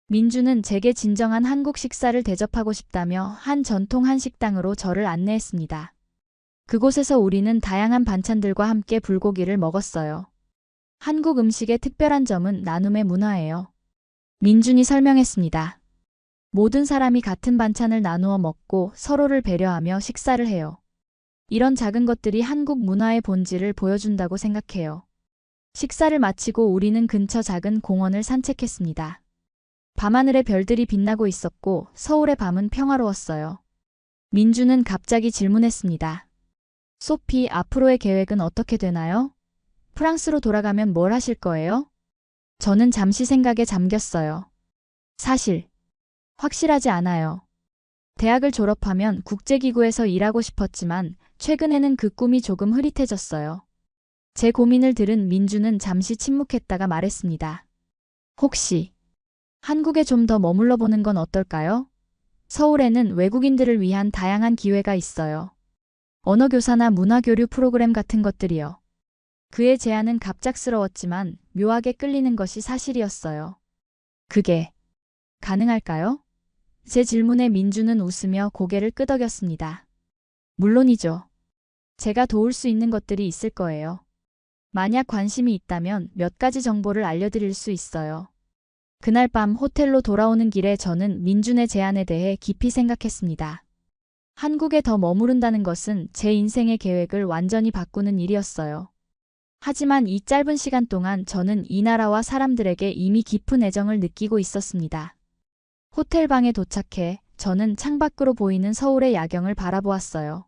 민주는 제게 진정한 한국 식사를 대접하고 싶다며 한 전통 한식당으로 저를 안내했습니다. 그곳에서 우리는 다양한 반찬들과 함께 불고기를 먹었어요. 한국 음식의 특별한 점은 나눔의 문화예요. 민준이 설명했습니다. 모든 사람이 같은 반찬을 나누어 먹고 서로를 배려하며 식사를 해요. 이런 작은 것들이 한국 문화의 본질을 보여준다고 생각해요. 식사를 마치고 우리는 근처 작은 공원을 산책했습니다. 밤하늘에 별들이 빛나고 있었고 서울의 밤은 평화로웠어요. 민주는 갑자기 질문했습니다. 소피, 앞으로의 계획은 어떻게 되나요? 프랑스로 돌아가면 뭘 하실 거예요? 저는 잠시 생각에 잠겼어요. 사실, 확실하지 않아요. 대학을 졸업하면 국제기구에서 일하고 싶었지만 최근에는 그 꿈이 조금 흐릿해졌어요. 제 고민을 들은 민주는 잠시 침묵했다가 말했습니다. 혹시 한국에 좀 더 머물러 보는 건 어떨까요? 서울에는 외국인들을 위한 다양한 기회가 있어요. 언어교사나 문화교류 프로그램 같은 것들이요. 그의 제안은 갑작스러웠지만 묘하게 끌리는 것이 사실이었어요. 그게 가능할까요? 제 질문에 민주는 웃으며 고개를 끄덕였습니다. 물론이죠. 제가 도울 수 있는 것들이 있을 거예요. 만약 관심이 있다면 몇 가지 정보를 알려드릴 수 있어요. 그날 밤 호텔로 돌아오는 길에 저는 민준의 제안에 대해 깊이 생각했습니다. 한국에 더 머무른다는 것은 제 인생의 계획을 완전히 바꾸는 일이었어요. 하지만 이 짧은 시간 동안 저는 이 나라와 사람들에게 이미 깊은 애정을 느끼고 있었습니다. 호텔 방에 도착해 저는 창밖으로 보이는 서울의 야경을 바라보았어요.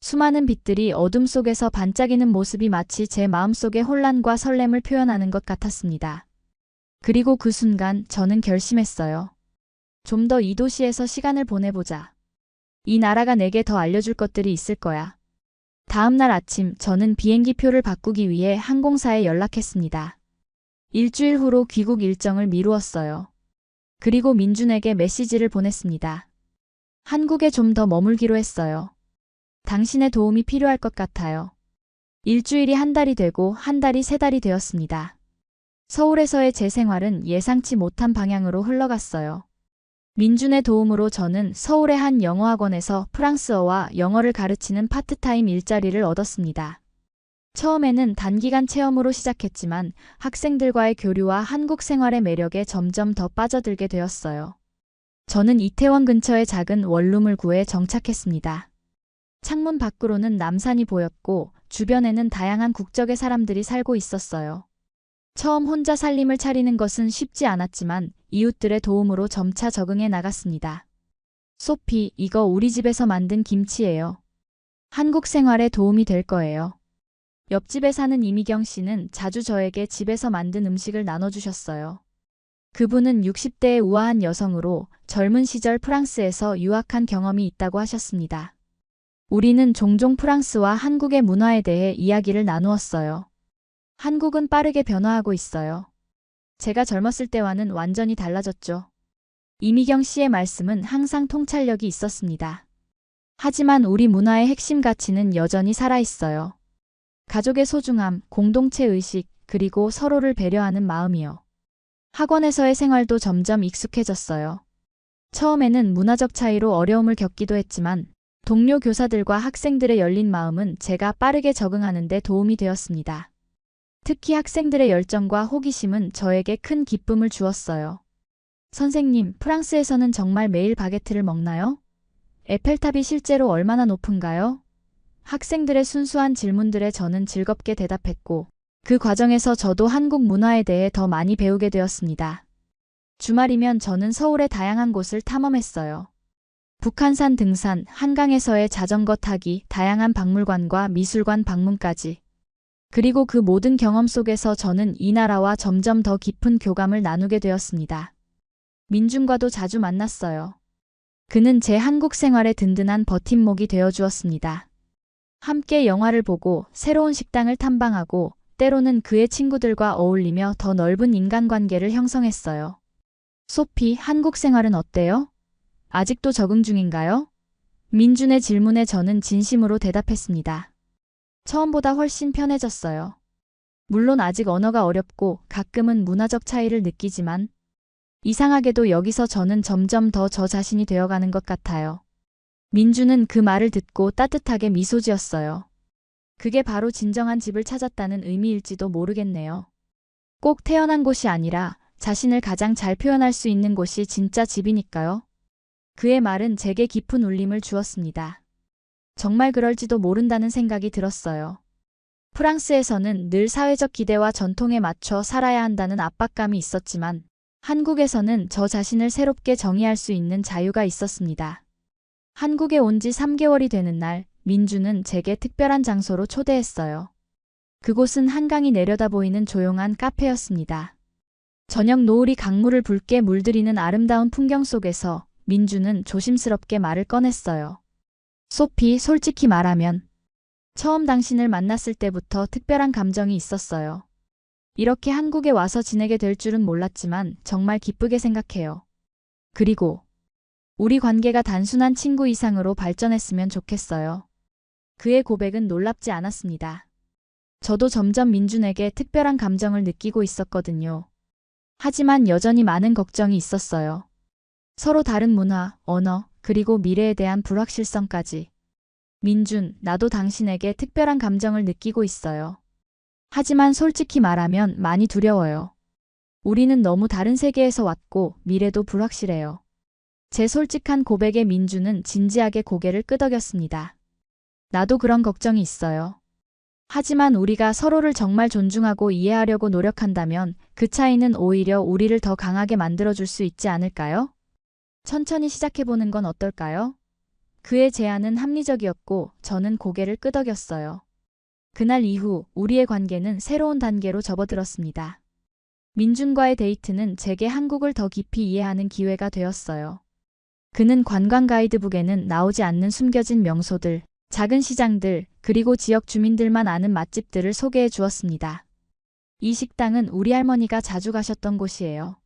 수많은 빛들이 어둠 속에서 반짝이는 모습이 마치 제 마음속의 혼란과 설렘을 표현하는 것 같았습니다. 그리고 그 순간 저는 결심했어요. 좀 더 이 도시에서 시간을 보내보자. 이 나라가 내게 더 알려줄 것들이 있을 거야. 다음 날 아침 저는 비행기 표를 바꾸기 위해 항공사에 연락했습니다. 일주일 후로 귀국 일정을 미루었어요. 그리고 민준에게 메시지를 보냈습니다. 한국에 좀 더 머물기로 했어요. 당신의 도움이 필요할 것 같아요. 일주일이 한 달이 되고 한 달이 세 달이 되었습니다. 서울에서의 제 생활은 예상치 못한 방향으로 흘러갔어요. 민준의 도움으로 저는 서울의 한 영어학원에서 프랑스어와 영어를 가르치는 파트타임 일자리를 얻었습니다. 처음에는 단기간 체험으로 시작했지만 학생들과의 교류와 한국 생활의 매력에 점점 더 빠져들게 되었어요. 저는 이태원 근처의 작은 원룸을 구해 정착했습니다. 창문 밖으로는 남산이 보였고 주변에는 다양한 국적의 사람들이 살고 있었어요. 처음 혼자 살림을 차리는 것은 쉽지 않았지만 이웃들의 도움으로 점차 적응해 나갔습니다. 소피, 이거 우리 집에서 만든 김치예요. 한국 생활에 도움이 될 거예요. 옆집에 사는 이미경 씨는 자주 저에게 집에서 만든 음식을 나눠주셨어요. 그분은 60대의 우아한 여성으로 젊은 시절 프랑스에서 유학한 경험이 있다고 하셨습니다. 우리는 종종 프랑스와 한국의 문화에 대해 이야기를 나누었어요. 한국은 빠르게 변화하고 있어요. 제가 젊었을 때와는 완전히 달라졌죠. 이미경 씨의 말씀은 항상 통찰력이 있었습니다. 하지만 우리 문화의 핵심 가치는 여전히 살아있어요. 가족의 소중함, 공동체 의식, 그리고 서로를 배려하는 마음이요. 학원에서의 생활도 점점 익숙해졌어요. 처음에는 문화적 차이로 어려움을 겪기도 했지만 동료 교사들과 학생들의 열린 마음은 제가 빠르게 적응하는 데 도움이 되었습니다. 특히 학생들의 열정과 호기심은 저에게 큰 기쁨을 주었어요. 선생님, 프랑스에서는 정말 매일 바게트를 먹나요? 에펠탑이 실제로 얼마나 높은가요? 학생들의 순수한 질문들에 저는 즐겁게 대답했고, 그 과정에서 저도 한국 문화에 대해 더 많이 배우게 되었습니다. 주말이면 저는 서울의 다양한 곳을 탐험했어요. 북한산 등산, 한강에서의 자전거 타기, 다양한 박물관과 미술관 방문까지. 그리고 그 모든 경험 속에서 저는 이 나라와 점점 더 깊은 교감을 나누게 되었습니다. 민준과도 자주 만났어요. 그는 제 한국 생활의 든든한 버팀목이 되어주었습니다. 함께 영화를 보고 새로운 식당을 탐방하고 때로는 그의 친구들과 어울리며 더 넓은 인간관계를 형성했어요. 소피, 한국 생활은 어때요? 아직도 적응 중인가요? 민준의 질문에 저는 진심으로 대답했습니다. 처음보다 훨씬 편해졌어요. 물론 아직 언어가 어렵고 가끔은 문화적 차이를 느끼지만 이상하게도 여기서 저는 점점 더 저 자신이 되어가는 것 같아요. 민주는 그 말을 듣고 따뜻하게 미소 지었어요. 그게 바로 진정한 집을 찾았다는 의미일지도 모르겠네요. 꼭 태어난 곳이 아니라 자신을 가장 잘 표현할 수 있는 곳이 진짜 집이니까요. 그의 말은 제게 깊은 울림을 주었습니다. 정말 그럴지도 모른다는 생각이 들었어요. 프랑스에서는 늘 사회적 기대와 전통에 맞춰 살아야 한다는 압박감이 있었지만 한국에서는 저 자신을 새롭게 정의할 수 있는 자유가 있었습니다. 한국에 온 지 3개월이 되는 날, 민주는 제게 특별한 장소로 초대했어요. 그곳은 한강이 내려다 보이는 조용한 카페였습니다. 저녁 노을이 강물을 붉게 물들이는 아름다운 풍경 속에서 민주는 조심스럽게 말을 꺼냈어요. 소피, 솔직히 말하면 처음 당신을 만났을 때부터 특별한 감정이 있었어요. 이렇게 한국에 와서 지내게 될 줄은 몰랐지만 정말 기쁘게 생각해요. 그리고 우리 관계가 단순한 친구 이상으로 발전했으면 좋겠어요. 그의 고백은 놀랍지 않았습니다. 저도 점점 민준에게 특별한 감정을 느끼고 있었거든요. 하지만 여전히 많은 걱정이 있었어요. 서로 다른 문화, 언어, 그리고 미래에 대한 불확실성까지. 민준, 나도 당신에게 특별한 감정을 느끼고 있어요. 하지만 솔직히 말하면 많이 두려워요. 우리는 너무 다른 세계에서 왔고 미래도 불확실해요. 제 솔직한 고백에 민준은 진지하게 고개를 끄덕였습니다. 나도 그런 걱정이 있어요. 하지만 우리가 서로를 정말 존중하고 이해하려고 노력한다면 그 차이는 오히려 우리를 더 강하게 만들어줄 수 있지 않을까요? 천천히 시작해보는 건 어떨까요? 그의 제안은 합리적이었고 저는 고개를 끄덕였어요. 그날 이후 우리의 관계는 새로운 단계로 접어들었습니다. 민준과의 데이트는 제게 한국을 더 깊이 이해하는 기회가 되었어요. 그는 관광 가이드북에는 나오지 않는 숨겨진 명소들, 작은 시장들, 그리고 지역 주민들만 아는 맛집들을 소개해 주었습니다. 이 식당은 우리 할머니가 자주 가셨던 곳이에요.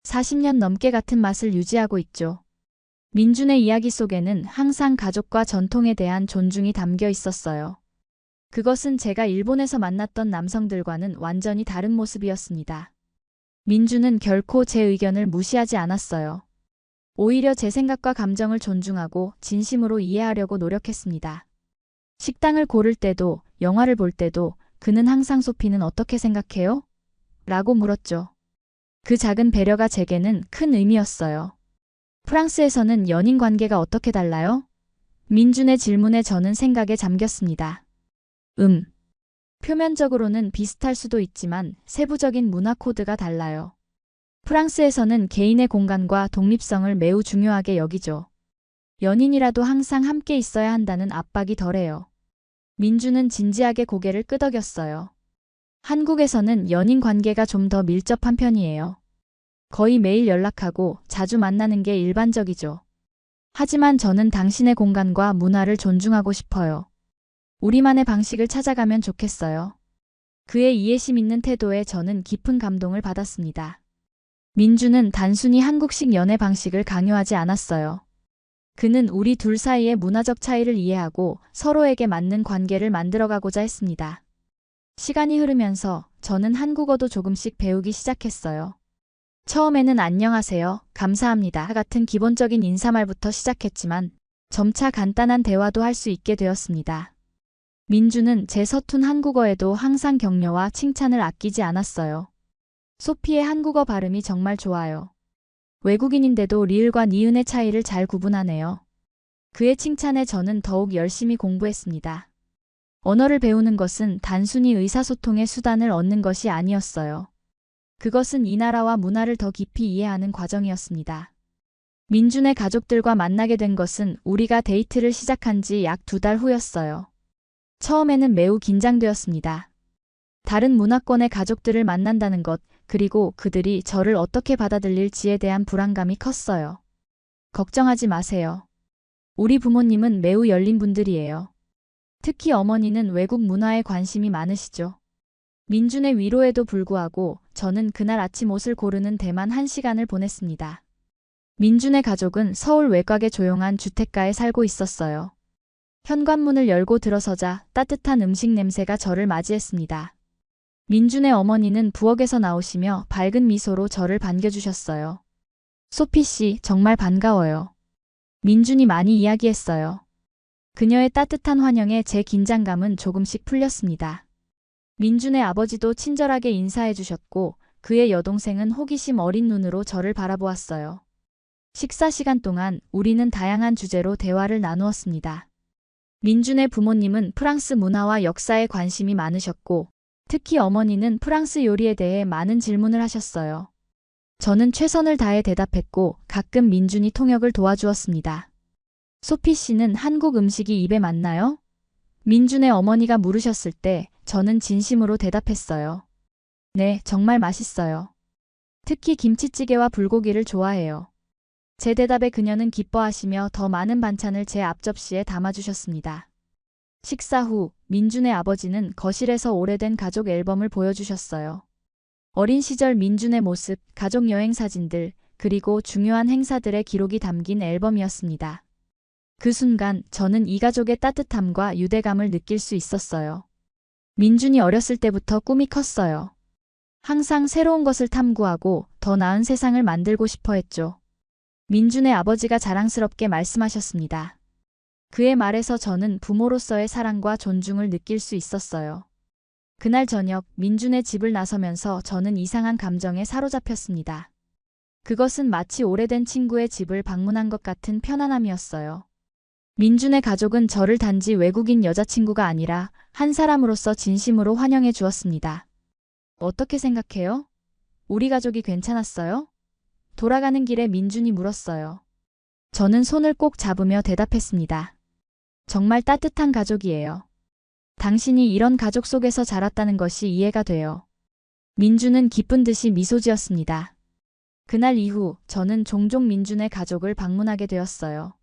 40년 넘게 같은 맛을 유지하고 있죠. 민준의 이야기 속에는 항상 가족과 전통에 대한 존중이 담겨 있었어요. 그것은 제가 일본에서 만났던 남성들과는 완전히 다른 모습이었습니다. 민준은 결코 제 의견을 무시하지 않았어요. 오히려 제 생각과 감정을 존중하고 진심으로 이해하려고 노력했습니다. 식당을 고를 때도, 영화를 볼 때도 그는 항상 소피는 어떻게 생각해요? 라고 물었죠. 그 작은 배려가 제게는 큰 의미였어요. 프랑스에서는 연인 관계가 어떻게 달라요? 민준의 질문에 저는 생각에 잠겼습니다. 표면적으로는 비슷할 수도 있지만 세부적인 문화 코드가 달라요. 프랑스에서는 개인의 공간과 독립성을 매우 중요하게 여기죠. 연인이라도 항상 함께 있어야 한다는 압박이 덜해요. 민주는 진지하게 고개를 끄덕였어요. 한국에서는 연인 관계가 좀 더 밀접한 편이에요. 거의 매일 연락하고 자주 만나는 게 일반적이죠. 하지만 저는 당신의 공간과 문화를 존중하고 싶어요. 우리만의 방식을 찾아가면 좋겠어요. 그의 이해심 있는 태도에 저는 깊은 감동을 받았습니다. 민주는 단순히 한국식 연애 방식을 강요하지 않았어요. 그는 우리 둘 사이의 문화적 차이를 이해하고 서로에게 맞는 관계를 만들어가고자 했습니다. 시간이 흐르면서 저는 한국어도 조금씩 배우기 시작했어요. 처음에는 안녕하세요, 감사합니다 같은 기본적인 인사말부터 시작했지만 점차 간단한 대화도 할 수 있게 되었습니다. 민주는 제 서툰 한국어에도 항상 격려와 칭찬을 아끼지 않았어요. 소피의 한국어 발음이 정말 좋아요. 외국인인데도 리을과 니은의 차이를 잘 구분하네요. 그의 칭찬에 저는 더욱 열심히 공부했습니다. 언어를 배우는 것은 단순히 의사소통의 수단을 얻는 것이 아니었어요. 그것은 이 나라와 문화를 더 깊이 이해하는 과정이었습니다. 민준의 가족들과 만나게 된 것은 우리가 데이트를 시작한 지 약 2달 후였어요. 처음에는 매우 긴장되었습니다. 다른 문화권의 가족들을 만난다는 것, 그리고 그들이 저를 어떻게 받아들일지에 대한 불안감이 컸어요. 걱정하지 마세요. 우리 부모님은 매우 열린 분들이에요. 특히 어머니는 외국 문화에 관심이 많으시죠. 민준의 위로에도 불구하고 저는 그날 아침 옷을 고르는 데만 1시간을 보냈습니다. 민준의 가족은 서울 외곽의 조용한 주택가에 살고 있었어요. 현관문을 열고 들어서자 따뜻한 음식 냄새가 저를 맞이했습니다. 민준의 어머니는 부엌에서 나오시며 밝은 미소로 저를 반겨주셨어요. 소피 씨, 정말 반가워요. 민준이 많이 이야기했어요. 그녀의 따뜻한 환영에 제 긴장감은 조금씩 풀렸습니다. 민준의 아버지도 친절하게 인사해 주셨고 그의 여동생은 호기심 어린 눈으로 저를 바라보았어요. 식사 시간 동안 우리는 다양한 주제로 대화를 나누었습니다. 민준의 부모님은 프랑스 문화와 역사에 관심이 많으셨고 특히 어머니는 프랑스 요리에 대해 많은 질문을 하셨어요. 저는 최선을 다해 대답했고 가끔 민준이 통역을 도와주었습니다. 소피 씨는 한국 음식이 입에 맞나요? 민준의 어머니가 물으셨을 때 저는 진심으로 대답했어요. 네, 정말 맛있어요. 특히 김치찌개와 불고기를 좋아해요. 제 대답에 그녀는 기뻐하시며 더 많은 반찬을 제 앞접시에 담아주셨습니다. 식사 후 민준의 아버지는 거실에서 오래된 가족 앨범을 보여주셨어요. 어린 시절 민준의 모습, 가족 여행 사진들, 그리고 중요한 행사들의 기록이 담긴 앨범이었습니다. 그 순간 저는 이 가족의 따뜻함과 유대감을 느낄 수 있었어요. 민준이 어렸을 때부터 꿈이 컸어요. 항상 새로운 것을 탐구하고 더 나은 세상을 만들고 싶어 했죠. 민준의 아버지가 자랑스럽게 말씀하셨습니다. 그의 말에서 저는 부모로서의 사랑과 존중을 느낄 수 있었어요. 그날 저녁 민준의 집을 나서면서 저는 이상한 감정에 사로잡혔습니다. 그것은 마치 오래된 친구의 집을 방문한 것 같은 편안함이었어요. 민준의 가족은 저를 단지 외국인 여자친구가 아니라 한 사람으로서 진심으로 환영해 주었습니다. 어떻게 생각해요? 우리 가족이 괜찮았어요? 돌아가는 길에 민준이 물었어요. 저는 손을 꼭 잡으며 대답했습니다. 정말 따뜻한 가족이에요. 당신이 이런 가족 속에서 자랐다는 것이 이해가 돼요. 민준은 기쁜 듯이 미소 지었습니다. 그날 이후 저는 종종 민준의 가족을 방문하게 되었어요.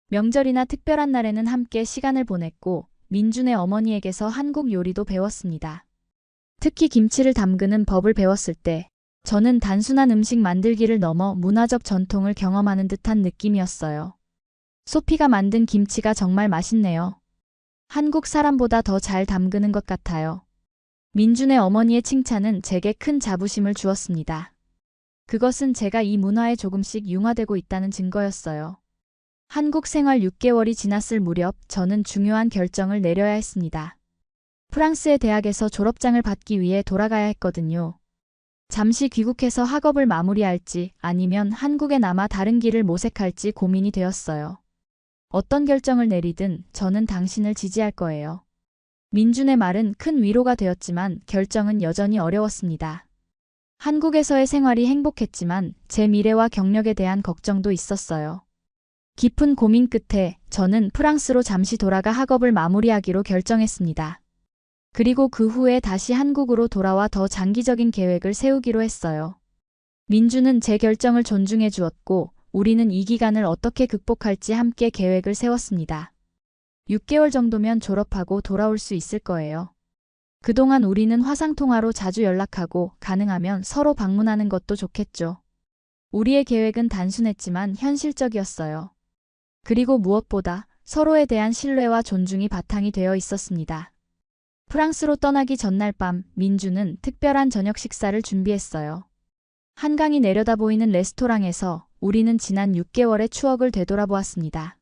명절이나 특별한 날에는 함께 시간을 보냈고 민준의 어머니에게서 한국 요리도 배웠습니다. 특히 김치를 담그는 법을 배웠을 때 저는 단순한 음식 만들기를 넘어 문화적 전통을 경험하는 듯한 느낌이었어요. 소피가 만든 김치가 정말 맛있네요. 한국 사람보다 더 잘 담그는 것 같아요. 민준의 어머니의 칭찬은 제게 큰 자부심을 주었습니다. 그것은 제가 이 문화에 조금씩 융화되고 있다는 증거였어요. 한국 생활 6개월이 지났을 무렵 저는 중요한 결정을 내려야 했습니다. 프랑스의 대학에서 졸업장을 받기 위해 돌아가야 했거든요. 잠시 귀국해서 학업을 마무리할지 아니면 한국에 남아 다른 길을 모색할지 고민이 되었어요. 어떤 결정을 내리든 저는 당신을 지지할 거예요. 민준의 말은 큰 위로가 되었지만 결정은 여전히 어려웠습니다. 한국에서의 생활이 행복했지만 제 미래와 경력에 대한 걱정도 있었어요. 깊은 고민 끝에 저는 프랑스로 잠시 돌아가 학업을 마무리하기로 결정했습니다. 그리고 그 후에 다시 한국으로 돌아와 더 장기적인 계획을 세우기로 했어요. 민주는 제 결정을 존중해 주었고 우리는 이 기간을 어떻게 극복할지 함께 계획을 세웠습니다. 6개월 정도면 졸업하고 돌아올 수 있을 거예요. 그동안 우리는 화상통화로 자주 연락하고 가능하면 서로 방문하는 것도 좋겠죠. 우리의 계획은 단순했지만 현실적이었어요. 그리고 무엇보다 서로에 대한 신뢰와 존중이 바탕이 되어 있었습니다. 프랑스로 떠나기 전날 밤 민주는 특별한 저녁 식사를 준비했어요. 한강이 내려다 보이는 레스토랑에서 우리는 지난 6개월의 추억을 되돌아보았습니다.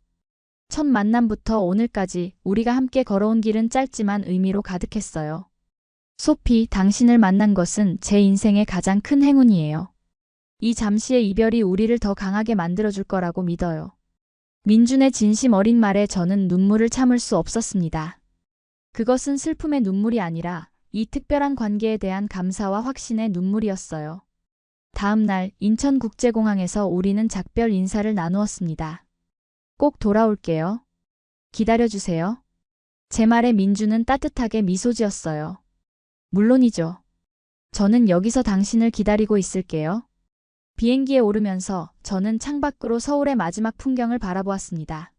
첫 만남부터 오늘까지 우리가 함께 걸어온 길은 짧지만 의미로 가득했어요. 소피, 당신을 만난 것은 제 인생의 가장 큰 행운이에요. 이 잠시의 이별이 우리를 더 강하게 만들어줄 거라고 믿어요. 민준의 진심 어린 말에 저는 눈물을 참을 수 없었습니다. 그것은 슬픔의 눈물이 아니라 이 특별한 관계에 대한 감사와 확신의 눈물이었어요. 다음 날 인천국제공항에서 우리는 작별 인사를 나누었습니다. 꼭 돌아올게요. 기다려주세요. 제 말에 민주는 따뜻하게 미소 지었어요. 물론이죠. 저는 여기서 당신을 기다리고 있을게요. 비행기에 오르면서 저는 창밖으로 서울의 마지막 풍경을 바라보았습니다.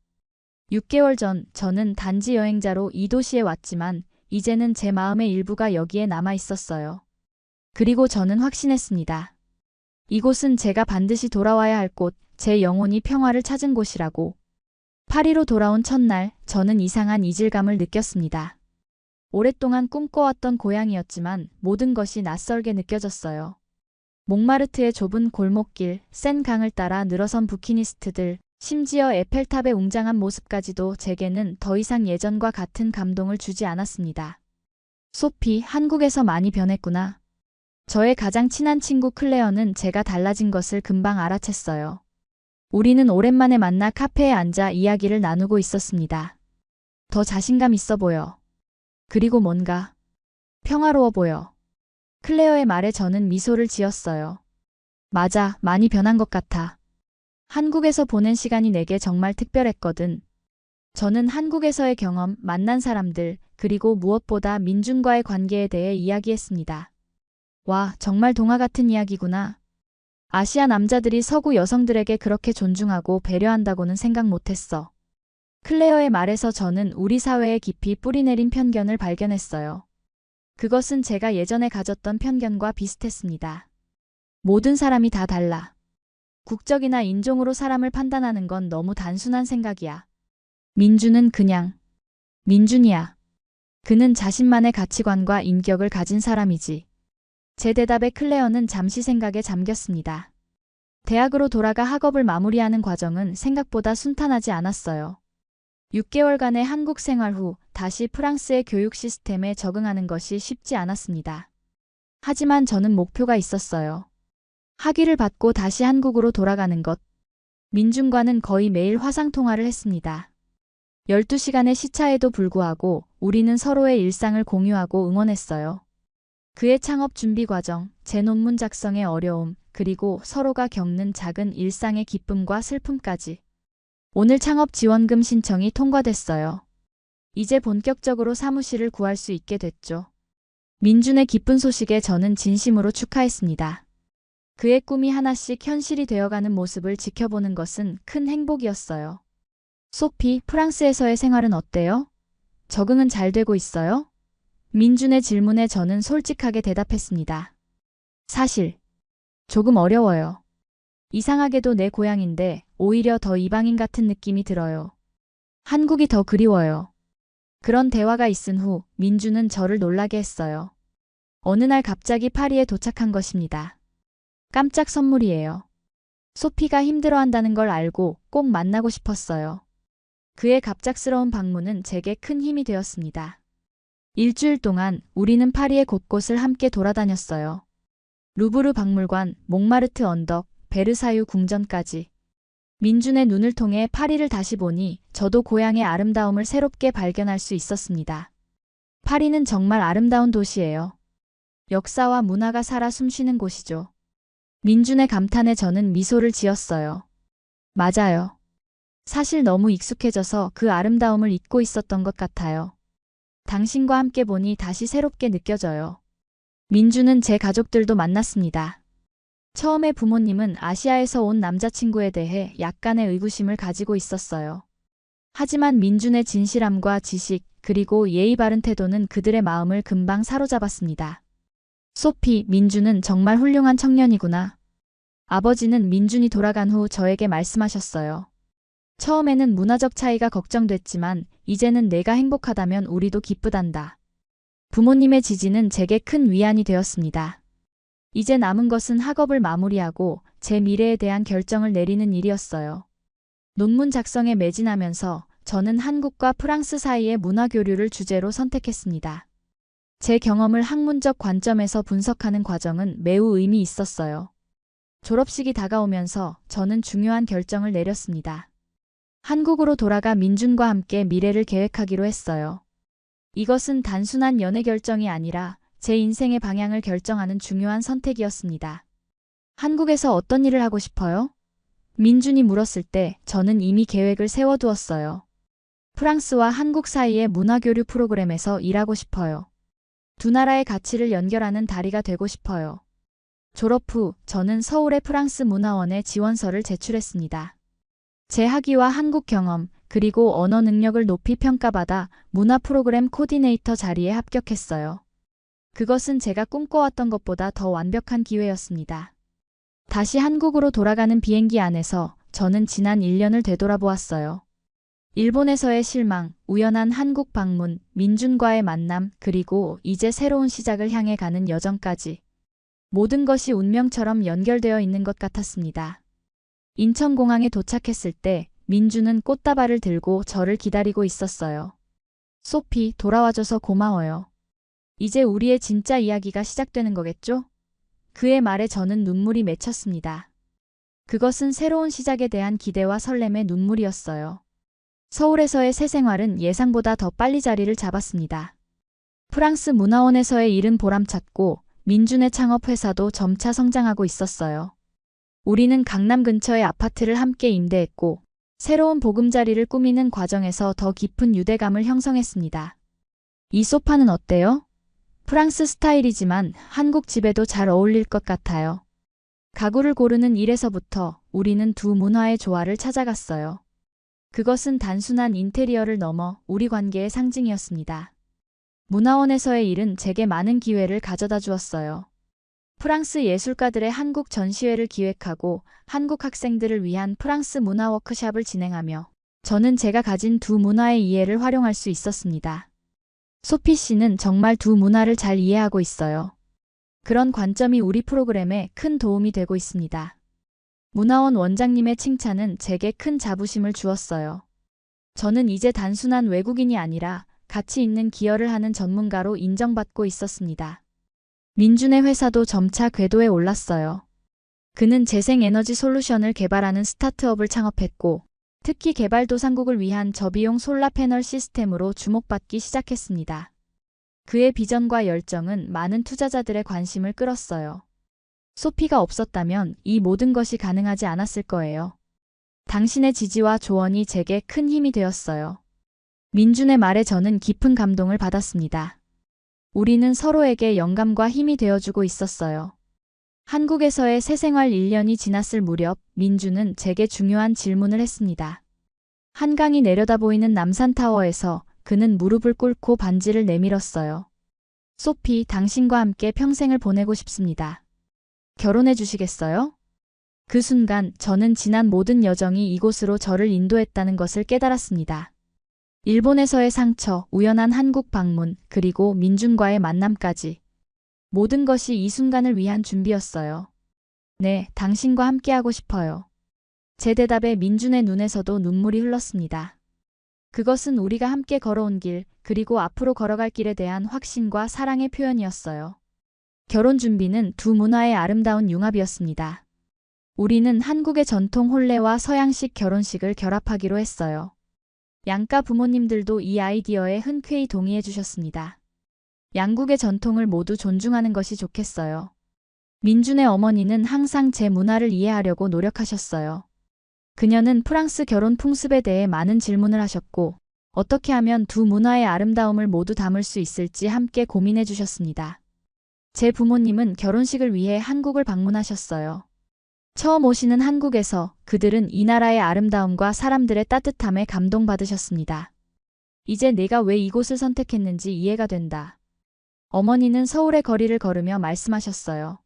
6개월 전 저는 단지 여행자로 이 도시에 왔지만 이제는 제 마음의 일부가 여기에 남아 있었어요. 그리고 저는 확신했습니다. 이곳은 제가 반드시 돌아와야 할 곳, 제 영혼이 평화를 찾은 곳이라고. 파리로 돌아온 첫날 저는 이상한 이질감을 느꼈습니다. 오랫동안 꿈꿔왔던 고향이었지만 모든 것이 낯설게 느껴졌어요. 몽마르트의 좁은 골목길, 센 강을 따라 늘어선 부키니스트들, 심지어 에펠탑의 웅장한 모습까지도 제게는 더 이상 예전과 같은 감동을 주지 않았습니다. 소피, 한국에서 많이 변했구나. 저의 가장 친한 친구 클레어는 제가 달라진 것을 금방 알아챘어요. 우리는 오랜만에 만나 카페에 앉아 이야기를 나누고 있었습니다. 더 자신감 있어 보여. 그리고 뭔가 평화로워 보여. 클레어의 말에 저는 미소를 지었어요. 맞아, 많이 변한 것 같아. 한국에서 보낸 시간이 내게 정말 특별했거든. 저는 한국에서의 경험, 만난 사람들, 그리고 무엇보다 민준과의 관계에 대해 이야기했습니다. 와, 정말 동화 같은 이야기구나. 아시아 남자들이 서구 여성들에게 그렇게 존중하고 배려한다고는 생각 못했어. 클레어의 말에서 저는 우리 사회에 깊이 뿌리내린 편견을 발견했어요. 그것은 제가 예전에 가졌던 편견과 비슷했습니다. 모든 사람이 다 달라. 국적이나 인종으로 사람을 판단하는 건 너무 단순한 생각이야. 민준은 그냥 민준이야. 그는 자신만의 가치관과 인격을 가진 사람이지. 제 대답에 클레어는 잠시 생각에 잠겼습니다. 대학으로 돌아가 학업을 마무리하는 과정은 생각보다 순탄하지 않았어요. 6개월간의 한국 생활 후 다시 프랑스의 교육 시스템에 적응하는 것이 쉽지 않았습니다. 하지만 저는 목표가 있었어요. 학위를 받고 다시 한국으로 돌아가는 것. 민준과는 거의 매일 화상통화를 했습니다. 12시간의 시차에도 불구하고 우리는 서로의 일상을 공유하고 응원했어요. 그의 창업 준비 과정, 제 논문 작성의 어려움, 그리고 서로가 겪는 작은 일상의 기쁨과 슬픔까지. 오늘 창업 지원금 신청이 통과됐어요. 이제 본격적으로 사무실을 구할 수 있게 됐죠. 민준의 기쁜 소식에 저는 진심으로 축하했습니다. 그의 꿈이 하나씩 현실이 되어가는 모습을 지켜보는 것은 큰 행복이었어요. 소피, 프랑스에서의 생활은 어때요? 적응은 잘 되고 있어요? 민준의 질문에 저는 솔직하게 대답했습니다. 사실 조금 어려워요. 이상하게도 내 고향인데 오히려 더 이방인 같은 느낌이 들어요. 한국이 더 그리워요. 그런 대화가 있은 후 민준은 저를 놀라게 했어요. 어느 날 갑자기 파리에 도착한 것입니다. 깜짝 선물이에요. 소피가 힘들어한다는 걸 알고 꼭 만나고 싶었어요. 그의 갑작스러운 방문은 제게 큰 힘이 되었습니다. 일주일 동안 우리는 파리의 곳곳을 함께 돌아다녔어요. 루브르 박물관, 몽마르트 언덕, 베르사유 궁전까지. 민준의 눈을 통해 파리를 다시 보니 저도 고향의 아름다움을 새롭게 발견할 수 있었습니다. 파리는 정말 아름다운 도시예요. 역사와 문화가 살아 숨쉬는 곳이죠. 민준의 감탄에 저는 미소를 지었어요. 맞아요. 사실 너무 익숙해져서 그 아름다움을 잊고 있었던 것 같아요. 당신과 함께 보니 다시 새롭게 느껴져요. 민준은 제 가족들도 만났습니다. 처음에 부모님은 아시아에서 온 남자친구에 대해 약간의 의구심을 가지고 있었어요. 하지만 민준의 진실함과 지식, 그리고 예의 바른 태도는 그들의 마음을 금방 사로잡았습니다. 소피, 민준은 정말 훌륭한 청년이구나. 아버지는 민준이 돌아간 후 저에게 말씀하셨어요. 처음에는 문화적 차이가 걱정됐지만 이제는 내가 행복하다면 우리도 기쁘단다. 부모님의 지지는 제게 큰 위안이 되었습니다. 이제 남은 것은 학업을 마무리하고 제 미래에 대한 결정을 내리는 일이었어요. 논문 작성에 매진하면서 저는 한국과 프랑스 사이의 문화 교류를 주제로 선택했습니다. 제 경험을 학문적 관점에서 분석하는 과정은 매우 의미 있었어요. 졸업식이 다가오면서 저는 중요한 결정을 내렸습니다. 한국으로 돌아가 민준과 함께 미래를 계획하기로 했어요. 이것은 단순한 연애 결정이 아니라 제 인생의 방향을 결정하는 중요한 선택이었습니다. 한국에서 어떤 일을 하고 싶어요? 민준이 물었을 때 저는 이미 계획을 세워두었어요. 프랑스와 한국 사이의 문화교류 프로그램에서 일하고 싶어요. 두 나라의 가치를 연결하는 다리가 되고 싶어요. 졸업 후 저는 서울의 프랑스 문화원에 지원서를 제출했습니다. 제 학위와 한국 경험, 그리고 언어 능력을 높이 평가받아 문화 프로그램 코디네이터 자리에 합격했어요. 그것은 제가 꿈꿔왔던 것보다 더 완벽한 기회였습니다. 다시 한국으로 돌아가는 비행기 안에서 저는 지난 1년을 되돌아보았어요. 일본에서의 실망, 우연한 한국 방문, 민준과의 만남, 그리고 이제 새로운 시작을 향해 가는 여정까지. 모든 것이 운명처럼 연결되어 있는 것 같았습니다. 인천공항에 도착했을 때 민준은 꽃다발을 들고 저를 기다리고 있었어요. 소피, 돌아와줘서 고마워요. 이제 우리의 진짜 이야기가 시작되는 거겠죠? 그의 말에 저는 눈물이 맺혔습니다. 그것은 새로운 시작에 대한 기대와 설렘의 눈물이었어요. 서울에서의 새 생활은 예상보다 더 빨리 자리를 잡았습니다. 프랑스 문화원에서의 일은 보람찼고 민준의 창업 회사도 점차 성장하고 있었어요. 우리는 강남 근처의 아파트를 함께 임대했고 새로운 보금자리를 꾸미는 과정에서 더 깊은 유대감을 형성했습니다. 이 소파는 어때요? 프랑스 스타일이지만 한국 집에도 잘 어울릴 것 같아요. 가구를 고르는 일에서부터 우리는 두 문화의 조화를 찾아갔어요. 그것은 단순한 인테리어를 넘어 우리 관계의 상징이었습니다. 문화원에서의 일은 제게 많은 기회를 가져다 주었어요. 프랑스 예술가들의 한국 전시회를 기획하고 한국 학생들을 위한 프랑스 문화 워크숍을 진행하며 저는 제가 가진 두 문화의 이해를 활용할 수 있었습니다. 소피 씨는 정말 두 문화를 잘 이해하고 있어요. 그런 관점이 우리 프로그램에 큰 도움이 되고 있습니다. 문화원 원장님의 칭찬은 제게 큰 자부심을 주었어요. 저는 이제 단순한 외국인이 아니라 가치 있는 기여를 하는 전문가로 인정받고 있었습니다. 민준의 회사도 점차 궤도에 올랐어요. 그는 재생에너지 솔루션을 개발하는 스타트업을 창업했고 특히 개발도상국을 위한 저비용 솔라 패널 시스템으로 주목받기 시작했습니다. 그의 비전과 열정은 많은 투자자들의 관심을 끌었어요. 소피가 없었다면 이 모든 것이 가능하지 않았을 거예요. 당신의 지지와 조언이 제게 큰 힘이 되었어요. 민준의 말에 저는 깊은 감동을 받았습니다. 우리는 서로에게 영감과 힘이 되어주고 있었어요. 한국에서의 새 생활 1년이 지났을 무렵 민준은 제게 중요한 질문을 했습니다. 한강이 내려다보이는 남산타워에서 그는 무릎을 꿇고 반지를 내밀었어요. 소피, 당신과 함께 평생을 보내고 싶습니다. 결혼해 주시겠어요? 그 순간 저는 지난 모든 여정이 이곳으로 저를 인도했다는 것을 깨달았습니다. 일본에서의 상처, 우연한 한국 방문, 그리고 민준과의 만남까지. 모든 것이 이 순간을 위한 준비였어요. 네, 당신과 함께하고 싶어요. 제 대답에 민준의 눈에서도 눈물이 흘렀습니다. 그것은 우리가 함께 걸어온 길, 그리고 앞으로 걸어갈 길에 대한 확신과 사랑의 표현이었어요. 결혼 준비는 두 문화의 아름다운 융합이었습니다. 우리는 한국의 전통 혼례와 서양식 결혼식을 결합하기로 했어요. 양가 부모님들도 이 아이디어에 흔쾌히 동의해 주셨습니다. 양국의 전통을 모두 존중하는 것이 좋겠어요. 민준의 어머니는 항상 제 문화를 이해하려고 노력하셨어요. 그녀는 프랑스 결혼 풍습에 대해 많은 질문을 하셨고, 어떻게 하면 두 문화의 아름다움을 모두 담을 수 있을지 함께 고민해 주셨습니다. 제 부모님은 결혼식을 위해 한국을 방문하셨어요. 처음 오시는 한국에서 그들은 이 나라의 아름다움과 사람들의 따뜻함에 감동받으셨습니다. 이제 내가 왜 이곳을 선택했는지 이해가 된다. 어머니는 서울의 거리를 걸으며 말씀하셨어요.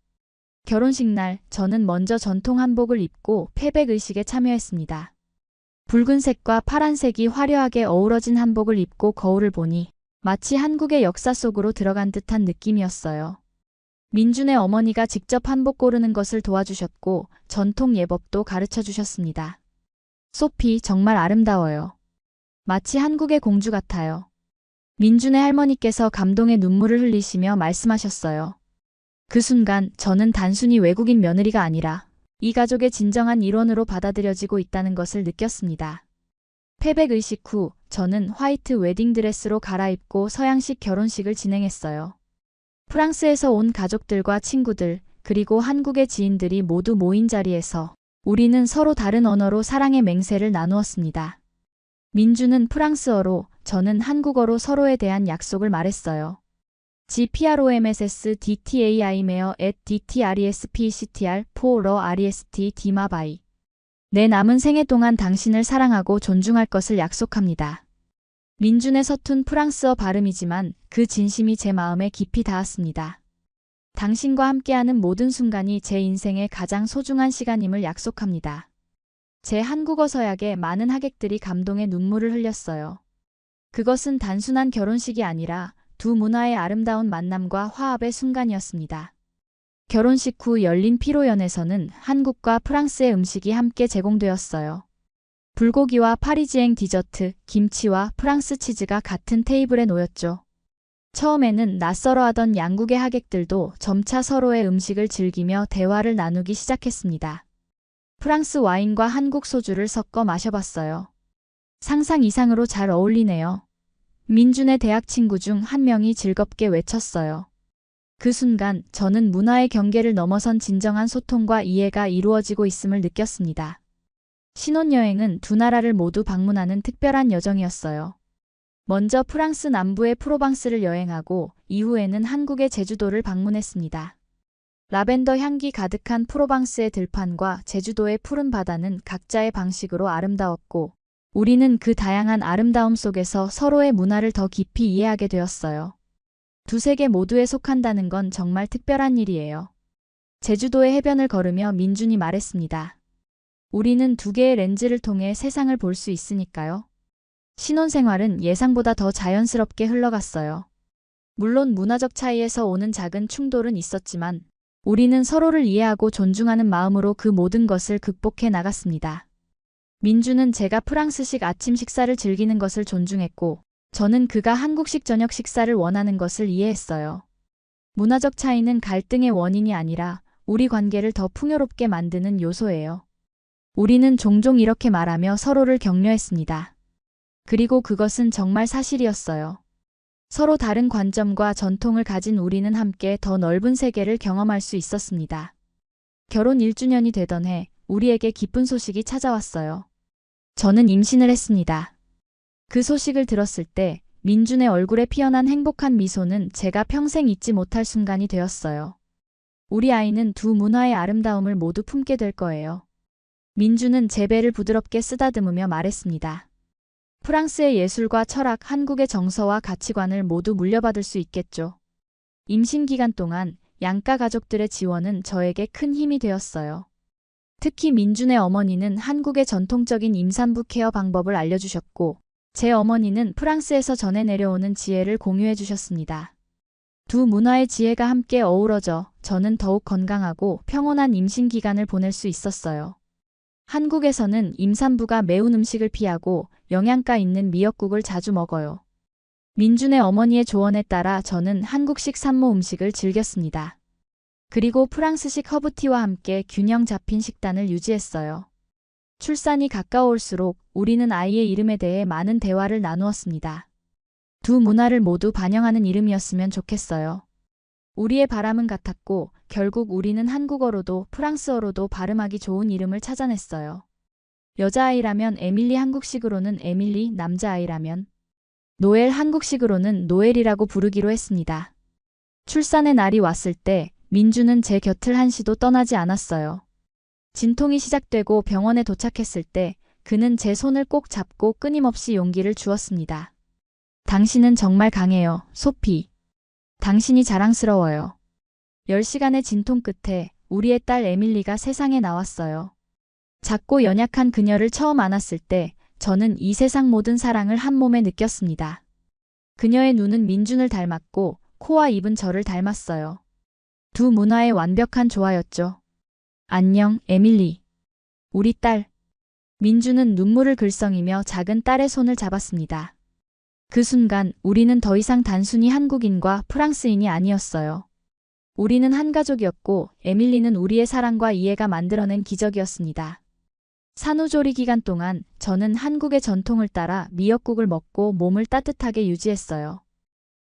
결혼식 날 저는 먼저 전통 한복을 입고 패백 의식에 참여했습니다. 붉은색과 파란색이 화려하게 어우러진 한복을 입고 거울을 보니 마치 한국의 역사 속으로 들어간 듯한 느낌이었어요. 민준의 어머니가 직접 한복 고르는 것을 도와주셨고 전통 예법도 가르쳐 주셨습니다. 소피, 정말 아름다워요. 마치 한국의 공주 같아요. 민준의 할머니께서 감동의 눈물을 흘리시며 말씀하셨어요. 그 순간 저는 단순히 외국인 며느리가 아니라 이 가족의 진정한 일원으로 받아들여지고 있다는 것을 느꼈습니다. 패백 의식 후 저는 화이트 웨딩드레스로 갈아입고 서양식 결혼식을 진행했어요. 프랑스에서 온 가족들과 친구들, 그리고 한국의 지인들이 모두 모인 자리에서 우리는 서로 다른 언어로 사랑의 맹세를 나누었습니다. 민주는 프랑스어로, 저는 한국어로 서로에 대한 약속을 말했어요. GPROMSS DTAI 메어 at DTRESPCTR 포러 REST 디마바이. 내 남은 생애 동안 당신을 사랑하고 존중할 것을 약속합니다. 민준의 서툰 프랑스어 발음이지만 그 진심이 제 마음에 깊이 닿았습니다. 당신과 함께하는 모든 순간이 제 인생의 가장 소중한 시간임을 약속합니다. 제 한국어 서약에 많은 하객들이 감동의 눈물을 흘렸어요. 그것은 단순한 결혼식이 아니라 두 문화의 아름다운 만남과 화합의 순간이었습니다. 결혼식 후 열린 피로연에서는 한국과 프랑스의 음식이 함께 제공되었어요. 불고기와 파리지앵 디저트, 김치와 프랑스 치즈가 같은 테이블에 놓였죠. 처음에는 낯설어하던 양국의 하객들도 점차 서로의 음식을 즐기며 대화를 나누기 시작했습니다. 프랑스 와인과 한국 소주를 섞어 마셔봤어요. 상상 이상으로 잘 어울리네요. 민준의 대학 친구 중 한 명이 즐겁게 외쳤어요. 그 순간 저는 문화의 경계를 넘어선 진정한 소통과 이해가 이루어지고 있음을 느꼈습니다. 신혼여행은 두 나라를 모두 방문하는 특별한 여정이었어요. 먼저 프랑스 남부의 프로방스를 여행하고 이후에는 한국의 제주도를 방문했습니다. 라벤더 향기 가득한 프로방스의 들판과 제주도의 푸른 바다는 각자의 방식으로 아름다웠고 우리는 그 다양한 아름다움 속에서 서로의 문화를 더 깊이 이해하게 되었어요. 두 세계 모두에 속한다는 건 정말 특별한 일이에요. 제주도의 해변을 걸으며 민준이 말했습니다. 우리는 두 개의 렌즈를 통해 세상을 볼 수 있으니까요. 신혼생활은 예상보다 더 자연스럽게 흘러갔어요. 물론 문화적 차이에서 오는 작은 충돌은 있었지만 우리는 서로를 이해하고 존중하는 마음으로 그 모든 것을 극복해 나갔습니다. 민주는 제가 프랑스식 아침 식사를 즐기는 것을 존중했고 저는 그가 한국식 저녁 식사를 원하는 것을 이해했어요. 문화적 차이는 갈등의 원인이 아니라 우리 관계를 더 풍요롭게 만드는 요소예요. 우리는 종종 이렇게 말하며 서로를 격려했습니다. 그리고 그것은 정말 사실이었어요. 서로 다른 관점과 전통을 가진 우리는 함께 더 넓은 세계를 경험할 수 있었습니다. 결혼 1주년이 되던 해 우리에게 기쁜 소식이 찾아왔어요. 저는 임신을 했습니다. 그 소식을 들었을 때 민준의 얼굴에 피어난 행복한 미소는 제가 평생 잊지 못할 순간이 되었어요. 우리 아이는 두 문화의 아름다움을 모두 품게 될 거예요. 민준은 제 배를 부드럽게 쓰다듬으며 말했습니다. 프랑스의 예술과 철학, 한국의 정서와 가치관을 모두 물려받을 수 있겠죠. 임신 기간 동안 양가 가족들의 지원은 저에게 큰 힘이 되었어요. 특히 민준의 어머니는 한국의 전통적인 임산부 케어 방법을 알려주셨고 제 어머니는 프랑스에서 전해 내려오는 지혜를 공유해 주셨습니다. 두 문화의 지혜가 함께 어우러져 저는 더욱 건강하고 평온한 임신 기간을 보낼 수 있었어요. 한국에서는 임산부가 매운 음식을 피하고 영양가 있는 미역국을 자주 먹어요. 민준의 어머니의 조언에 따라 저는 한국식 산모 음식을 즐겼습니다. 그리고 프랑스식 허브티와 함께 균형 잡힌 식단을 유지했어요. 출산이 가까워올수록 우리는 아이의 이름에 대해 많은 대화를 나누었습니다. 두 문화를 모두 반영하는 이름이었으면 좋겠어요. 우리의 바람은 같았고 결국 우리는 한국어로도 프랑스어로도 발음하기 좋은 이름을 찾아냈어요. 여자아이라면 에밀리, 한국식으로는 에밀리, 남자아이라면 노엘, 한국식으로는 노엘이라고 부르기로 했습니다. 출산의 날이 왔을 때 민주는 제 곁을 한시도 떠나지 않았어요. 진통이 시작되고 병원에 도착했을 때 그는 제 손을 꼭 잡고 끊임없이 용기를 주었습니다. 당신은 정말 강해요, 소피. 당신이 자랑스러워요. 10시간의 진통 끝에 우리의 딸 에밀리가 세상에 나왔어요. 작고 연약한 그녀를 처음 안았을 때 저는 이 세상 모든 사랑을 한 몸에 느꼈습니다. 그녀의 눈은 민준을 닮았고 코와 입은 저를 닮았어요. 두 문화의 완벽한 조화였죠. 안녕, 에밀리. 우리 딸. 민준은 눈물을 글썽이며 작은 딸의 손을 잡았습니다. 그 순간 우리는 더 이상 단순히 한국인과 프랑스인이 아니었어요. 우리는 한 가족이었고 에밀리는 우리의 사랑과 이해가 만들어낸 기적이었습니다. 산후조리 기간 동안 저는 한국의 전통을 따라 미역국을 먹고 몸을 따뜻하게 유지했어요.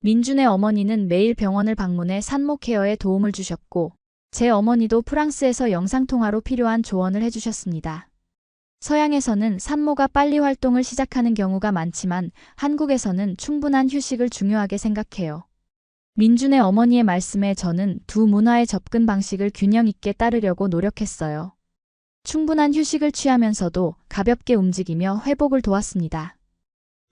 민준의 어머니는 매일 병원을 방문해 산모 케어에 도움을 주셨고 제 어머니도 프랑스에서 영상통화로 필요한 조언을 해주셨습니다. 서양에서는 산모가 빨리 활동을 시작하는 경우가 많지만 한국에서는 충분한 휴식을 중요하게 생각해요. 민준의 어머니의 말씀에 저는 두 문화의 접근 방식을 균형 있게 따르려고 노력했어요. 충분한 휴식을 취하면서도 가볍게 움직이며 회복을 도왔습니다.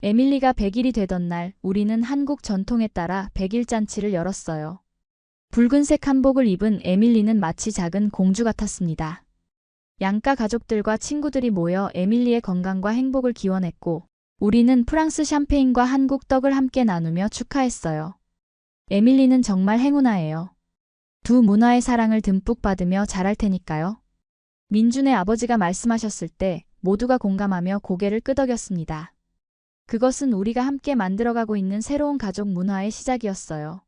에밀리가 100일이 되던 날 우리는 한국 전통에 따라 100일 잔치를 열었어요. 붉은색 한복을 입은 에밀리는 마치 작은 공주 같았습니다. 양가 가족들과 친구들이 모여 에밀리의 건강과 행복을 기원했고 우리는 프랑스 샴페인과 한국 떡을 함께 나누며 축하했어요. 에밀리는 정말 행운아예요. 두 문화의 사랑을 듬뿍 받으며 자랄 테니까요. 민준의 아버지가 말씀하셨을 때 모두가 공감하며 고개를 끄덕였습니다. 그것은 우리가 함께 만들어가고 있는 새로운 가족 문화의 시작이었어요.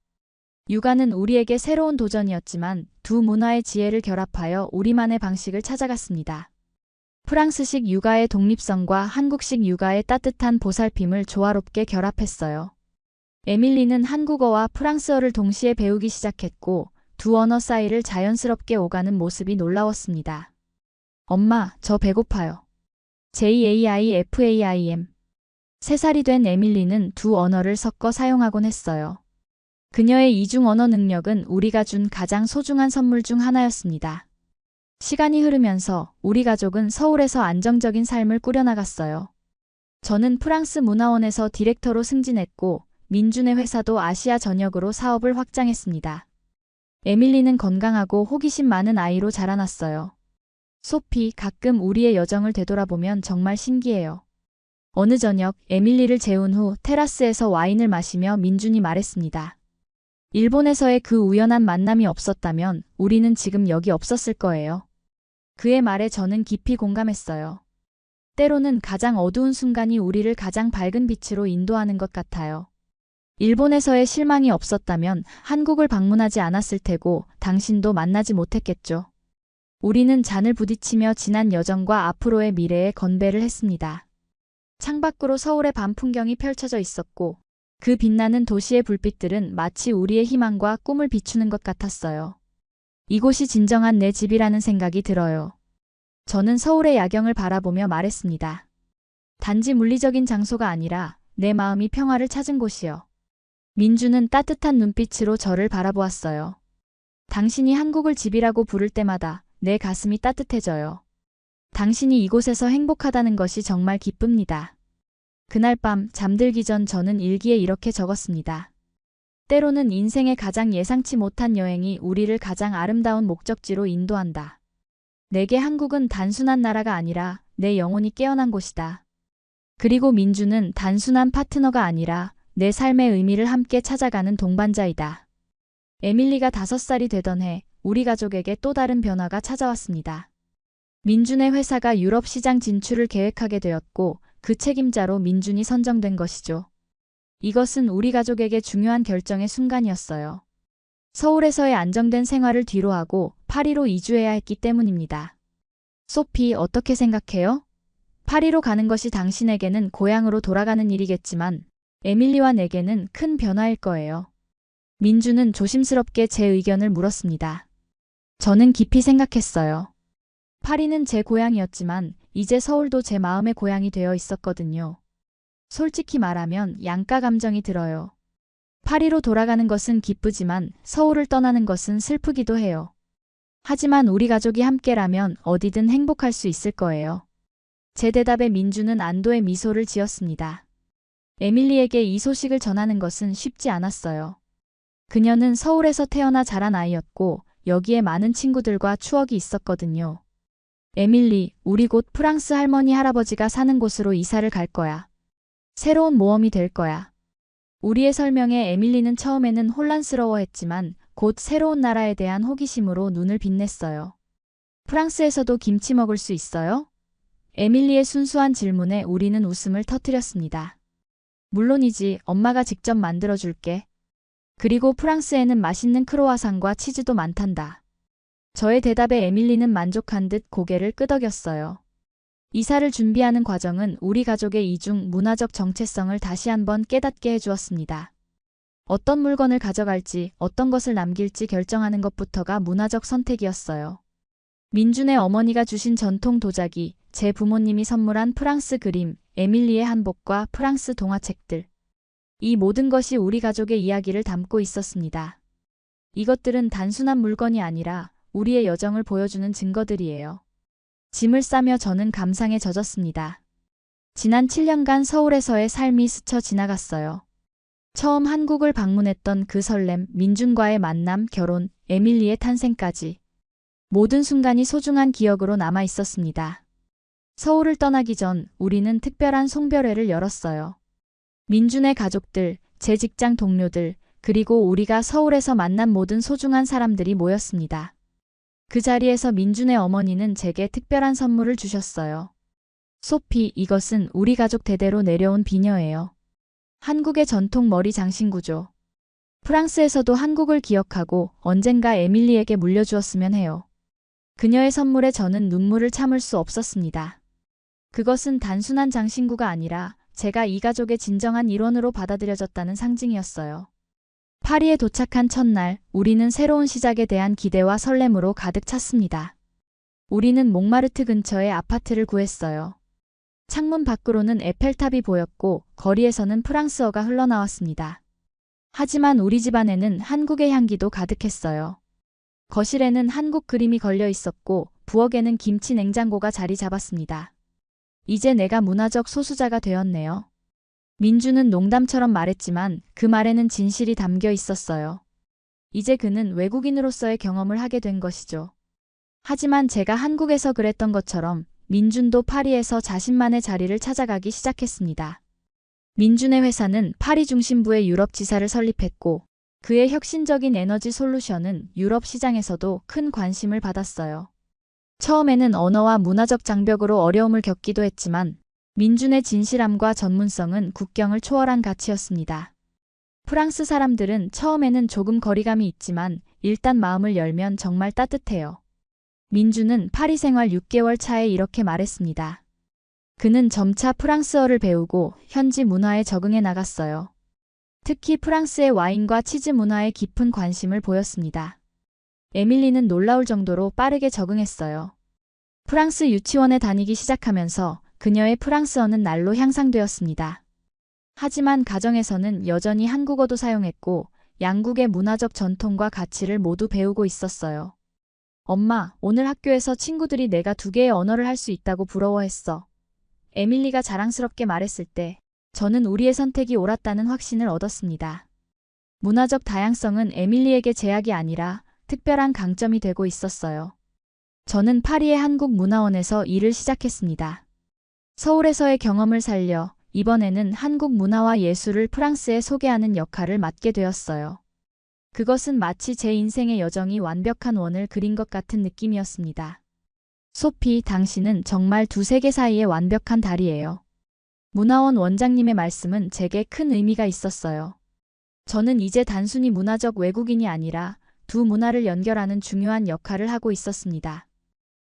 육아는 우리에게 새로운 도전이었지만 두 문화의 지혜를 결합하여 우리만의 방식을 찾아갔습니다. 프랑스식 육아의 독립성과 한국식 육아의 따뜻한 보살핌을 조화롭게 결합했어요. 에밀리는 한국어와 프랑스어를 동시에 배우기 시작했고 두 언어 사이를 자연스럽게 오가는 모습이 놀라웠습니다. 엄마, 저 배고파요. JAIFAIM 3살이 된 에밀리는 두 언어를 섞어 사용하곤 했어요. 그녀의 이중 언어 능력은 우리가 준 가장 소중한 선물 중 하나였습니다. 시간이 흐르면서 우리 가족은 서울에서 안정적인 삶을 꾸려나갔어요. 저는 프랑스 문화원에서 디렉터로 승진했고 민준의 회사도 아시아 전역으로 사업을 확장했습니다. 에밀리는 건강하고 호기심 많은 아이로 자라났어요. 소피, 가끔 우리의 여정을 되돌아보면 정말 신기해요. 어느 저녁 에밀리를 재운 후 테라스에서 와인을 마시며 민준이 말했습니다. 일본에서의 그 우연한 만남이 없었다면 우리는 지금 여기 없었을 거예요. 그의 말에 저는 깊이 공감했어요. 때로는 가장 어두운 순간이 우리를 가장 밝은 빛으로 인도하는 것 같아요. 일본에서의 실망이 없었다면 한국을 방문하지 않았을 테고 당신도 만나지 못했겠죠. 우리는 잔을 부딪히며 지난 여정과 앞으로의 미래에 건배를 했습니다. 창밖으로 서울의 밤 풍경이 펼쳐져 있었고 그 빛나는 도시의 불빛들은 마치 우리의 희망과 꿈을 비추는 것 같았어요. 이곳이 진정한 내 집이라는 생각이 들어요. 저는 서울의 야경을 바라보며 말했습니다. 단지 물리적인 장소가 아니라 내 마음이 평화를 찾은 곳이요. 민주는 따뜻한 눈빛으로 저를 바라보았어요. 당신이 한국을 집이라고 부를 때마다 내 가슴이 따뜻해져요. 당신이 이곳에서 행복하다는 것이 정말 기쁩니다. 그날 밤 잠들기 전 저는 일기에 이렇게 적었습니다. 때로는 인생의 가장 예상치 못한 여행이 우리를 가장 아름다운 목적지로 인도한다. 내게 한국은 단순한 나라가 아니라 내 영혼이 깨어난 곳이다. 그리고 민주는 단순한 파트너가 아니라 내 삶의 의미를 함께 찾아가는 동반자이다. 에밀리가 5살이 되던 해 우리 가족에게 또 다른 변화가 찾아왔습니다. 민준의 회사가 유럽 시장 진출을 계획하게 되었고 그 책임자로 민준이 선정된 것이죠. 이것은 우리 가족에게 중요한 결정의 순간이었어요. 서울에서의 안정된 생활을 뒤로하고 파리로 이주해야 했기 때문입니다. 소피, 어떻게 생각해요? 파리로 가는 것이 당신에게는 고향으로 돌아가는 일이겠지만 에밀리와 내게는 큰 변화일 거예요. 민주는 조심스럽게 제 의견을 물었습니다. 저는 깊이 생각했어요. 파리는 제 고향이었지만 이제 서울도 제 마음의 고향이 되어 있었거든요. 솔직히 말하면 양가 감정이 들어요. 파리로 돌아가는 것은 기쁘지만 서울을 떠나는 것은 슬프기도 해요. 하지만 우리 가족이 함께라면 어디든 행복할 수 있을 거예요. 제 대답에 민주는 안도의 미소를 지었습니다. 에밀리에게 이 소식을 전하는 것은 쉽지 않았어요. 그녀는 서울에서 태어나 자란 아이였고 여기에 많은 친구들과 추억이 있었거든요. 에밀리, 우리 곧 프랑스 할머니 할아버지가 사는 곳으로 이사를 갈 거야. 새로운 모험이 될 거야. 우리의 설명에 에밀리는 처음에는 혼란스러워했지만 곧 새로운 나라에 대한 호기심으로 눈을 빛냈어요. 프랑스에서도 김치 먹을 수 있어요? 에밀리의 순수한 질문에 우리는 웃음을 터뜨렸습니다. 물론이지, 엄마가 직접 만들어줄게. 그리고 프랑스에는 맛있는 크로와상과 치즈도 많단다. 저의 대답에 에밀리는 만족한 듯 고개를 끄덕였어요. 이사를 준비하는 과정은 우리 가족의 이중 문화적 정체성을 다시 한번 깨닫게 해주었습니다. 어떤 물건을 가져갈지, 어떤 것을 남길지 결정하는 것부터가 문화적 선택이었어요. 민준의 어머니가 주신 전통 도자기, 제 부모님이 선물한 프랑스 그림, 에밀리의 한복과 프랑스 동화책들. 이 모든 것이 우리 가족의 이야기를 담고 있었습니다. 이것들은 단순한 물건이 아니라 우리의 여정을 보여주는 증거들이에요. 짐을 싸며 저는 감상에 젖었습니다. 지난 7년간 서울에서의 삶이 스쳐 지나갔어요. 처음 한국을 방문했던 그 설렘, 민준과의 만남, 결혼, 에밀리의 탄생까지. 모든 순간이 소중한 기억으로 남아 있었습니다. 서울을 떠나기 전 우리는 특별한 송별회를 열었어요. 민준의 가족들, 제 직장 동료들, 그리고 우리가 서울에서 만난 모든 소중한 사람들이 모였습니다. 그 자리에서 민준의 어머니는 제게 특별한 선물을 주셨어요. 소피, 이것은 우리 가족 대대로 내려온 비녀예요. 한국의 전통 머리 장신구죠. 프랑스에서도 한국을 기억하고 언젠가 에밀리에게 물려주었으면 해요. 그녀의 선물에 저는 눈물을 참을 수 없었습니다. 그것은 단순한 장신구가 아니라 제가 이 가족의 진정한 일원으로 받아들여졌다는 상징이었어요. 파리에 도착한 첫날, 우리는 새로운 시작에 대한 기대와 설렘으로 가득 찼습니다. 우리는 몽마르트 근처에 아파트를 구했어요. 창문 밖으로는 에펠탑이 보였고 거리에서는 프랑스어가 흘러나왔습니다. 하지만 우리 집 안에는 한국의 향기도 가득했어요. 거실에는 한국 그림이 걸려 있었고 부엌에는 김치 냉장고가 자리 잡았습니다. 이제 내가 문화적 소수자가 되었네요. 민주는 농담처럼 말했지만 그 말에는 진실이 담겨 있었어요. 이제 그는 외국인으로서의 경험을 하게 된 것이죠. 하지만 제가 한국에서 그랬던 것처럼 민준도 파리에서 자신만의 자리를 찾아가기 시작했습니다. 민준의 회사는 파리 중심부에 유럽 지사를 설립했고 그의 혁신적인 에너지 솔루션은 유럽 시장에서도 큰 관심을 받았어요. 처음에는 언어와 문화적 장벽으로 어려움을 겪기도 했지만 민준의 진실함과 전문성은 국경을 초월한 가치였습니다. 프랑스 사람들은 처음에는 조금 거리감이 있지만 일단 마음을 열면 정말 따뜻해요. 민준은 파리 생활 6개월 차에 이렇게 말했습니다. 그는 점차 프랑스어를 배우고 현지 문화에 적응해 나갔어요. 특히 프랑스의 와인과 치즈 문화에 깊은 관심을 보였습니다. 에밀리는 놀라울 정도로 빠르게 적응했어요. 프랑스 유치원에 다니기 시작하면서 그녀의 프랑스어는 날로 향상되었습니다. 하지만 가정에서는 여전히 한국어도 사용했고 양국의 문화적 전통과 가치를 모두 배우고 있었어요. 엄마, 오늘 학교에서 친구들이 내가 2개의 언어를 할 수 있다고 부러워했어. 에밀리가 자랑스럽게 말했을 때 저는 우리의 선택이 옳았다는 확신을 얻었습니다. 문화적 다양성은 에밀리에게 제약이 아니라 특별한 강점이 되고 있었어요. 저는 파리의 한국문화원에서 일을 시작했습니다. 서울에서의 경험을 살려 이번에는 한국 문화와 예술을 프랑스에 소개하는 역할을 맡게 되었어요. 그것은 마치 제 인생의 여정이 완벽한 원을 그린 것 같은 느낌이었습니다. 소피, 당신은 정말 두 세계 사이의 완벽한 다리예요. 문화원 원장님의 말씀은 제게 큰 의미가 있었어요. 저는 이제 단순히 문화적 외국인이 아니라 두 문화를 연결하는 중요한 역할을 하고 있었습니다.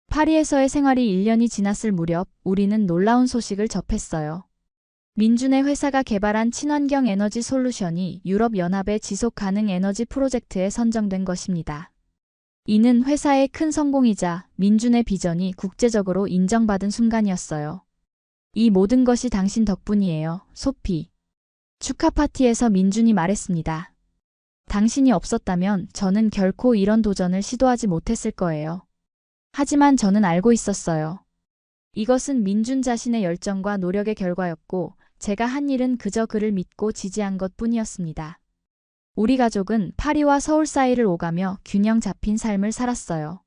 파리에서의 생활이 1년이 지났을 무렵 우리는 놀라운 소식을 접했어요. 민준의 회사가 개발한 친환경 에너지 솔루션이 유럽연합의 지속가능 에너지 프로젝트에 선정된 것입니다. 이는 회사의 큰 성공이자 민준의 비전이 국제적으로 인정받은 순간이었어요. 이 모든 것이 당신 덕분이에요, 소피. 축하 파티에서 민준이 말했습니다. 당신이 없었다면 저는 결코 이런 도전을 시도하지 못했을 거예요. 하지만 저는 알고 있었어요. 이것은 민준 자신의 열정과 노력의 결과였고 제가 한 일은 그저 그를 믿고 지지한 것뿐이었습니다. 우리 가족은 파리와 서울 사이를 오가며 균형 잡힌 삶을 살았어요.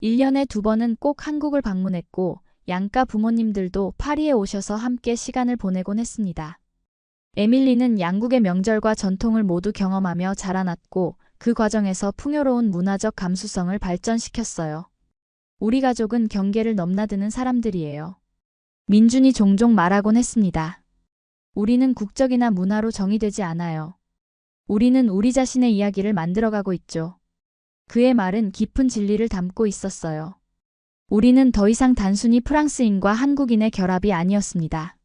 1년에 2번은 꼭 한국을 방문했고 양가 부모님들도 파리에 오셔서 함께 시간을 보내곤 했습니다. 에밀리는 양국의 명절과 전통을 모두 경험하며 자라났고 그 과정에서 풍요로운 문화적 감수성을 발전시켰어요. 우리 가족은 경계를 넘나드는 사람들이에요. 민준이 종종 말하곤 했습니다. 우리는 국적이나 문화로 정의되지 않아요. 우리는 우리 자신의 이야기를 만들어가고 있죠. 그의 말은 깊은 진리를 담고 있었어요. 우리는 더 이상 단순히 프랑스인과 한국인의 결합이 아니었습니다.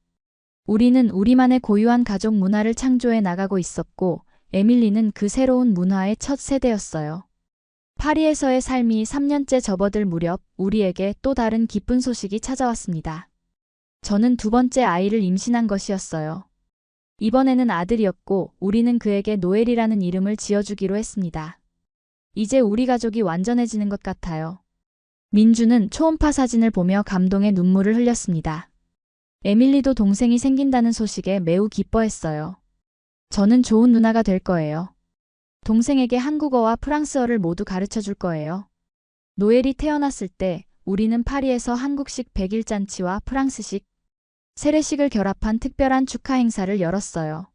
우리는 우리만의 고유한 가족 문화를 창조해 나가고 있었고 에밀리는 그 새로운 문화의 첫 세대였어요. 파리에서의 삶이 3년째 접어들 무렵 우리에게 또 다른 기쁜 소식이 찾아왔습니다. 저는 2번째 아이를 임신한 것이었어요. 이번에는 아들이었고 우리는 그에게 노엘이라는 이름을 지어주기로 했습니다. 이제 우리 가족이 완전해지는 것 같아요. 민주는 초음파 사진을 보며 감동의 눈물을 흘렸습니다. 에밀리도 동생이 생긴다는 소식에 매우 기뻐했어요. 저는 좋은 누나가 될 거예요. 동생에게 한국어와 프랑스어를 모두 가르쳐 줄 거예요. 노엘이 태어났을 때 우리는 파리에서 한국식 백일잔치와 프랑스식 세례식을 결합한 특별한 축하 행사를 열었어요.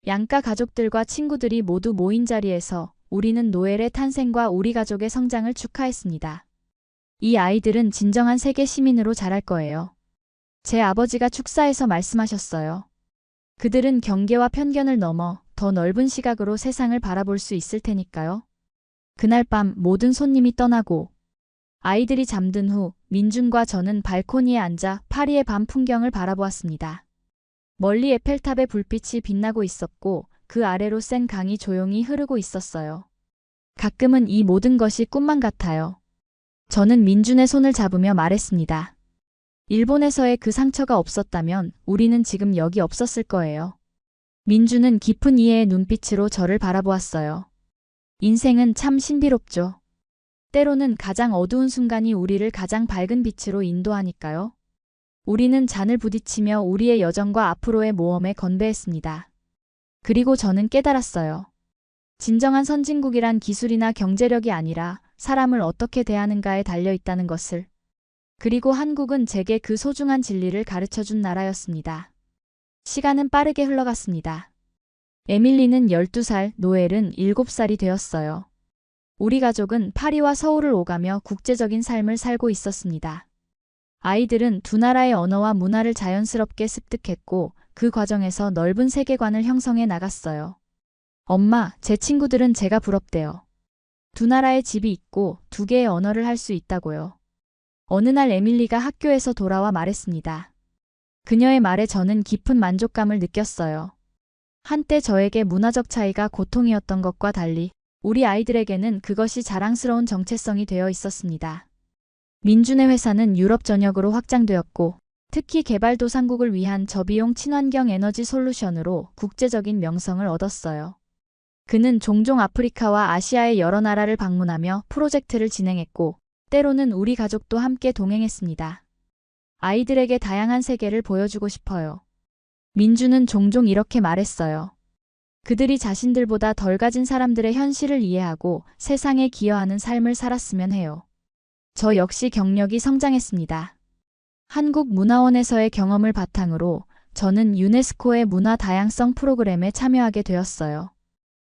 양가 가족들과 친구들이 모두 모인 자리에서 우리는 노엘의 탄생과 우리 가족의 성장을 축하했습니다. 이 아이들은 진정한 세계 시민으로 자랄 거예요. 제 아버지가 축사에서 말씀하셨어요. 그들은 경계와 편견을 넘어 더 넓은 시각으로 세상을 바라볼 수 있을 테니까요. 그날 밤 모든 손님이 떠나고 아이들이 잠든 후 민준과 저는 발코니에 앉아 파리의 밤 풍경을 바라보았습니다. 멀리 에펠탑의 불빛이 빛나고 있었고 그 아래로 센 강이 조용히 흐르고 있었어요. 가끔은 이 모든 것이 꿈만 같아요. 저는 민준의 손을 잡으며 말했습니다. 일본에서의 그 상처가 없었다면 우리는 지금 여기 없었을 거예요. 민준은 깊은 이해의 눈빛으로 저를 바라보았어요. 인생은 참 신비롭죠. 때로는 가장 어두운 순간이 우리를 가장 밝은 빛으로 인도하니까요. 우리는 잔을 부딪히며 우리의 여정과 앞으로의 모험에 건배했습니다. 그리고 저는 깨달았어요. 진정한 선진국이란 기술이나 경제력이 아니라 사람을 어떻게 대하는가에 달려 있다는 것을. 그리고 한국은 제게 그 소중한 진리를 가르쳐준 나라였습니다. 시간은 빠르게 흘러갔습니다. 에밀리는 12살, 노엘은 7살이 되었어요. 우리 가족은 파리와 서울을 오가며 국제적인 삶을 살고 있었습니다. 아이들은 두 나라의 언어와 문화를 자연스럽게 습득했고 그 과정에서 넓은 세계관을 형성해 나갔어요. 엄마, 제 친구들은 제가 부럽대요. 두 나라의 집이 있고 2개의 언어를 할 수 있다고요. 어느 날 에밀리가 학교에서 돌아와 말했습니다. 그녀의 말에 저는 깊은 만족감을 느꼈어요. 한때 저에게 문화적 차이가 고통이었던 것과 달리 우리 아이들에게는 그것이 자랑스러운 정체성이 되어 있었습니다. 민준의 회사는 유럽 전역으로 확장되었고 특히 개발도상국을 위한 저비용 친환경 에너지 솔루션으로 국제적인 명성을 얻었어요. 그는 종종 아프리카와 아시아의 여러 나라를 방문하며 프로젝트를 진행했고 때로는 우리 가족도 함께 동행했습니다. 아이들에게 다양한 세계를 보여주고 싶어요. 민주는 종종 이렇게 말했어요. 그들이 자신들보다 덜 가진 사람들의 현실을 이해하고 세상에 기여하는 삶을 살았으면 해요. 저 역시 경력이 성장했습니다. 한국문화원에서의 경험을 바탕으로 저는 유네스코의 문화 다양성 프로그램에 참여하게 되었어요.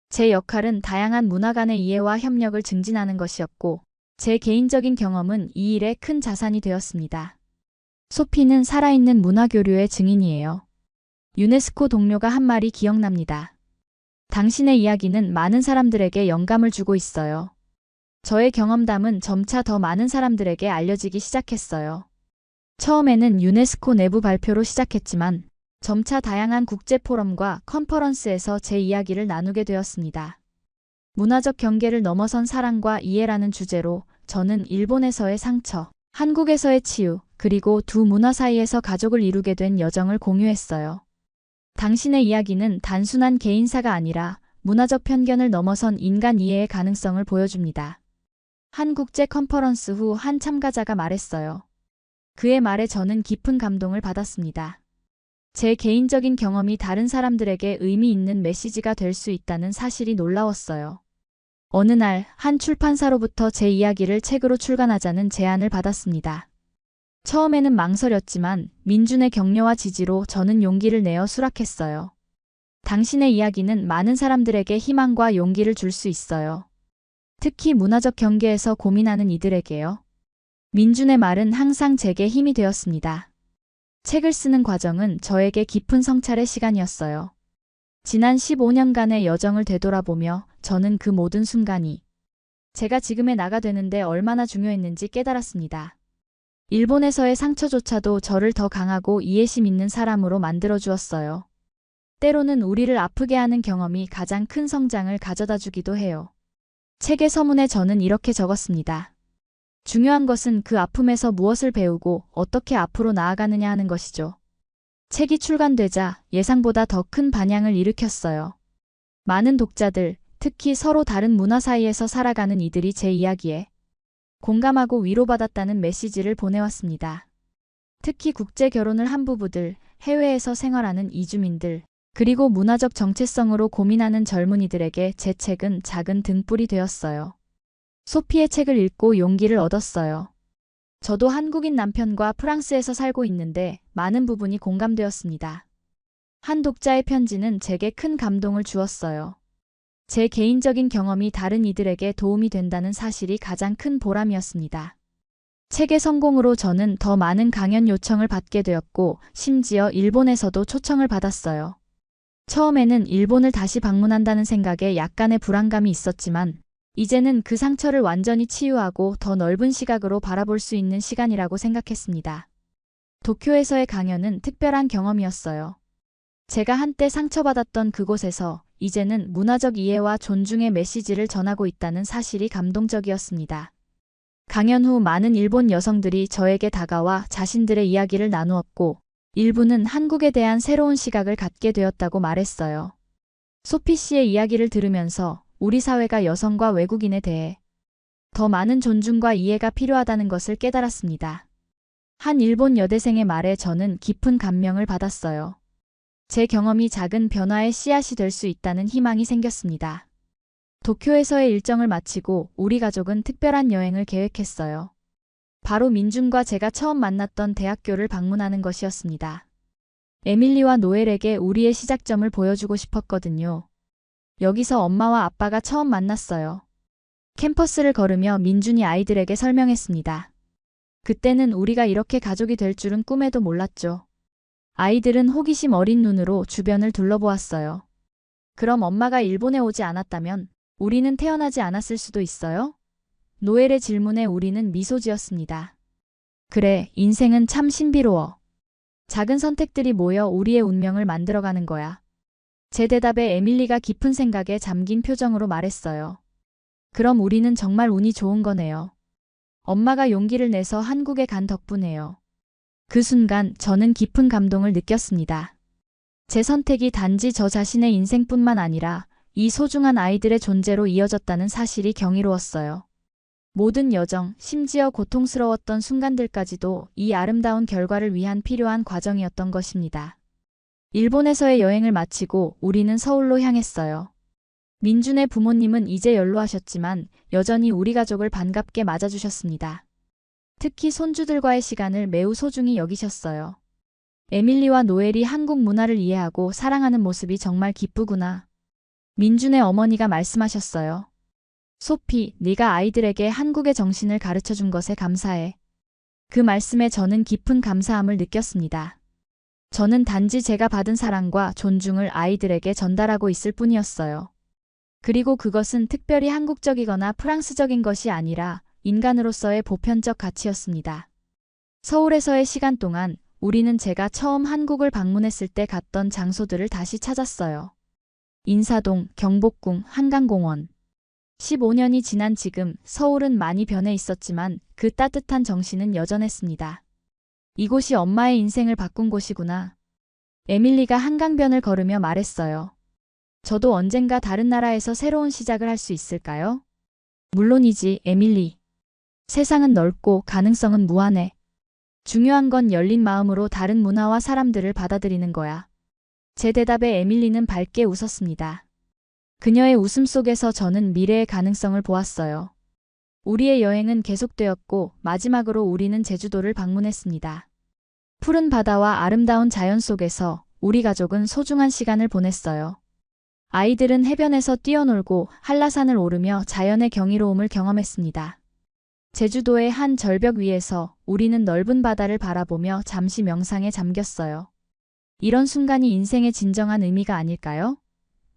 제 역할은 다양한 문화 간의 이해와 협력을 증진하는 것이었고 제 개인적인 경험은 이 일의 큰 자산이 되었습니다. 소피는 살아있는 문화 교류의 증인이에요. 유네스코 동료가 한 말이 기억납니다. 당신의 이야기는 많은 사람들에게 영감을 주고 있어요. 저의 경험담은 점차 더 많은 사람들에게 알려지기 시작했어요. 처음에는 유네스코 내부 발표로 시작했지만 점차 다양한 국제 포럼과 컨퍼런스에서 제 이야기를 나누게 되었습니다. 문화적 경계를 넘어선 사랑과 이해라는 주제로 저는 일본에서의 상처, 한국에서의 치유, 그리고 두 문화 사이에서 가족을 이루게 된 여정을 공유했어요. 당신의 이야기는 단순한 개인사가 아니라 문화적 편견을 넘어선 인간 이해의 가능성을 보여줍니다. 한 국제 컨퍼런스 후 한 참가자가 말했어요. 그의 말에 저는 깊은 감동을 받았습니다. 제 개인적인 경험이 다른 사람들에게 의미 있는 메시지가 될 수 있다는 사실이 놀라웠어요. 어느 날 한 출판사로부터 제 이야기를 책으로 출간하자는 제안을 받았습니다. 처음에는 망설였지만 민준의 격려와 지지로 저는 용기를 내어 수락했어요. 당신의 이야기는 많은 사람들에게 희망과 용기를 줄 수 있어요. 특히 문화적 경계에서 고민하는 이들에게요. 민준의 말은 항상 제게 힘이 되었습니다. 책을 쓰는 과정은 저에게 깊은 성찰의 시간이었어요. 지난 15년간의 여정을 되돌아보며 저는 그 모든 순간이 제가 지금의 나가 되는데 얼마나 중요했는지 깨달았습니다. 일본에서의 상처조차도 저를 더 강하고 이해심 있는 사람으로 만들어 주었어요. 때로는 우리를 아프게 하는 경험이 가장 큰 성장을 가져다 주기도 해요. 책의 서문에 저는 이렇게 적었습니다. 중요한 것은 그 아픔에서 무엇을 배우고 어떻게 앞으로 나아가느냐 하는 것이죠. 책이 출간되자 예상보다 더 큰 반향을 일으켰어요. 많은 독자들, 특히 서로 다른 문화 사이에서 살아가는 이들이 제 이야기에 공감하고 위로받았다는 메시지를 보내왔습니다. 특히 국제 결혼을 한 부부들, 해외에서 생활하는 이주민들, 그리고 문화적 정체성으로 고민하는 젊은이들에게 제 책은 작은 등불이 되었어요. 소피의 책을 읽고 용기를 얻었어요. 저도 한국인 남편과 프랑스에서 살고 있는데 많은 부분이 공감되었습니다. 한 독자의 편지는 제게 큰 감동을 주었어요. 제 개인적인 경험이 다른 이들에게 도움이 된다는 사실이 가장 큰 보람이었습니다. 책의 성공으로 저는 더 많은 강연 요청을 받게 되었고 심지어 일본에서도 초청을 받았어요. 처음에는 일본을 다시 방문한다는 생각에 약간의 불안감이 있었지만 이제는 그 상처를 완전히 치유하고 더 넓은 시각으로 바라볼 수 있는 시간이라고 생각했습니다. 도쿄에서의 강연은 특별한 경험이었어요. 제가 한때 상처받았던 그곳에서 이제는 문화적 이해와 존중의 메시지를 전하고 있다는 사실이 감동적이었습니다. 강연 후 많은 일본 여성들이 저에게 다가와 자신들의 이야기를 나누었고 일부는 한국에 대한 새로운 시각을 갖게 되었다고 말했어요. 소피 씨의 이야기를 들으면서 우리 사회가 여성과 외국인에 대해 더 많은 존중과 이해가 필요하다는 것을 깨달았습니다. 한 일본 여대생의 말에 저는 깊은 감명을 받았어요. 제 경험이 작은 변화의 씨앗이 될 수 있다는 희망이 생겼습니다. 도쿄에서의 일정을 마치고 우리 가족은 특별한 여행을 계획했어요. 바로 민준과 제가 처음 만났던 대학교를 방문하는 것이었습니다. 에밀리와 노엘에게 우리의 시작점을 보여주고 싶었거든요. 여기서 엄마와 아빠가 처음 만났어요. 캠퍼스를 걸으며 민준이 아이들에게 설명했습니다. 그때는 우리가 이렇게 가족이 될 줄은 꿈에도 몰랐죠. 아이들은 호기심 어린 눈으로 주변을 둘러보았어요. 그럼 엄마가 일본에 오지 않았다면 우리는 태어나지 않았을 수도 있어요? 노엘의 질문에 우리는 미소 지었습니다. 그래, 인생은 참 신비로워. 작은 선택들이 모여 우리의 운명을 만들어가는 거야. 제 대답에 에밀리가 깊은 생각에 잠긴 표정으로 말했어요. 그럼 우리는 정말 운이 좋은 거네요. 엄마가 용기를 내서 한국에 간 덕분에요. 그 순간 저는 깊은 감동을 느꼈습니다. 제 선택이 단지 저 자신의 인생뿐만 아니라 이 소중한 아이들의 존재로 이어졌다는 사실이 경이로웠어요. 모든 여정, 심지어 고통스러웠던 순간들까지도 이 아름다운 결과를 위한 필요한 과정이었던 것입니다. 일본에서의 여행을 마치고 우리는 서울로 향했어요. 민준의 부모님은 이제 연로하셨지만 여전히 우리 가족을 반갑게 맞아주셨습니다. 특히 손주들과의 시간을 매우 소중히 여기셨어요. 에밀리와 노엘이 한국 문화를 이해하고 사랑하는 모습이 정말 기쁘구나. 민준의 어머니가 말씀하셨어요. 소피, 네가 아이들에게 한국의 정신을 가르쳐준 것에 감사해. 그 말씀에 저는 깊은 감사함을 느꼈습니다. 저는 단지 제가 받은 사랑과 존중을 아이들에게 전달하고 있을 뿐이었어요. 그리고 그것은 특별히 한국적이거나 프랑스적인 것이 아니라 인간으로서의 보편적 가치였습니다. 서울에서의 시간 동안 우리는 제가 처음 한국을 방문했을 때 갔던 장소들을 다시 찾았어요. 인사동, 경복궁, 한강공원. 15년이 지난 지금 서울은 많이 변해 있었지만 그 따뜻한 정신은 여전했습니다. 이곳이 엄마의 인생을 바꾼 곳이구나. 에밀리가 한강변을 걸으며 말했어요. 저도 언젠가 다른 나라에서 새로운 시작을 할 수 있을까요? 물론이지, 에밀리. 세상은 넓고 가능성은 무한해. 중요한 건 열린 마음으로 다른 문화와 사람들을 받아들이는 거야. 제 대답에 에밀리는 밝게 웃었습니다. 그녀의 웃음 속에서 저는 미래의 가능성을 보았어요. 우리의 여행은 계속되었고 마지막으로 우리는 제주도를 방문했습니다. 푸른 바다와 아름다운 자연 속에서 우리 가족은 소중한 시간을 보냈어요. 아이들은 해변에서 뛰어놀고 한라산을 오르며 자연의 경이로움을 경험했습니다. 제주도의 한 절벽 위에서 우리는 넓은 바다를 바라보며 잠시 명상에 잠겼어요. 이런 순간이 인생의 진정한 의미가 아닐까요?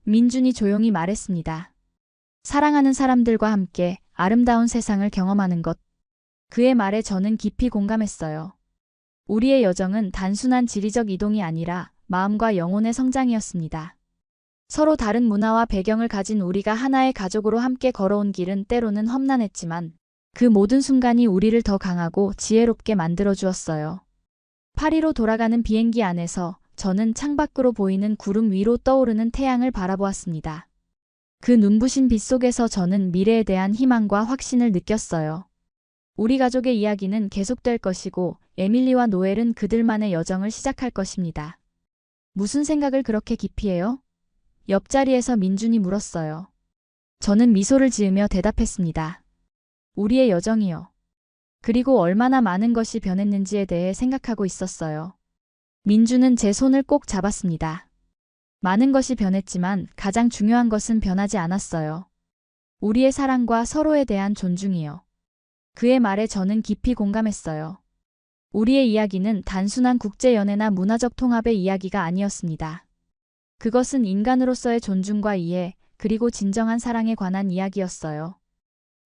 민준이 조용히 말했습니다. 사랑하는 사람들과 함께 아름다운 세상을 경험하는 것. 그의 말에 저는 깊이 공감했어요. 우리의 여정은 단순한 지리적 이동이 아니라 마음과 영혼의 성장이었습니다. 서로 다른 문화와 배경을 가진 우리가 하나의 가족으로 함께 걸어온 길은 때로는 험난했지만 그 모든 순간이 우리를 더 강하고 지혜롭게 만들어 주었어요. 파리로 돌아가는 비행기 안에서 저는 창밖으로 보이는 구름 위로 떠오르는 태양을 바라보았습니다. 그 눈부신 빛 속에서 저는 미래에 대한 희망과 확신을 느꼈어요. 우리 가족의 이야기는 계속될 것이고 에밀리와 노엘은 그들만의 여정을 시작할 것입니다. 무슨 생각을 그렇게 깊이 해요? 옆자리에서 민준이 물었어요. 저는 미소를 지으며 대답했습니다. 우리의 여정이요. 그리고 얼마나 많은 것이 변했는지에 대해 생각하고 있었어요. 민준은 제 손을 꼭 잡았습니다. 많은 것이 변했지만 가장 중요한 것은 변하지 않았어요. 우리의 사랑과 서로에 대한 존중이요. 그의 말에 저는 깊이 공감했어요. 우리의 이야기는 단순한 국제연애나 문화적 통합의 이야기가 아니었습니다. 그것은 인간으로서의 존중과 이해, 그리고 진정한 사랑에 관한 이야기였어요.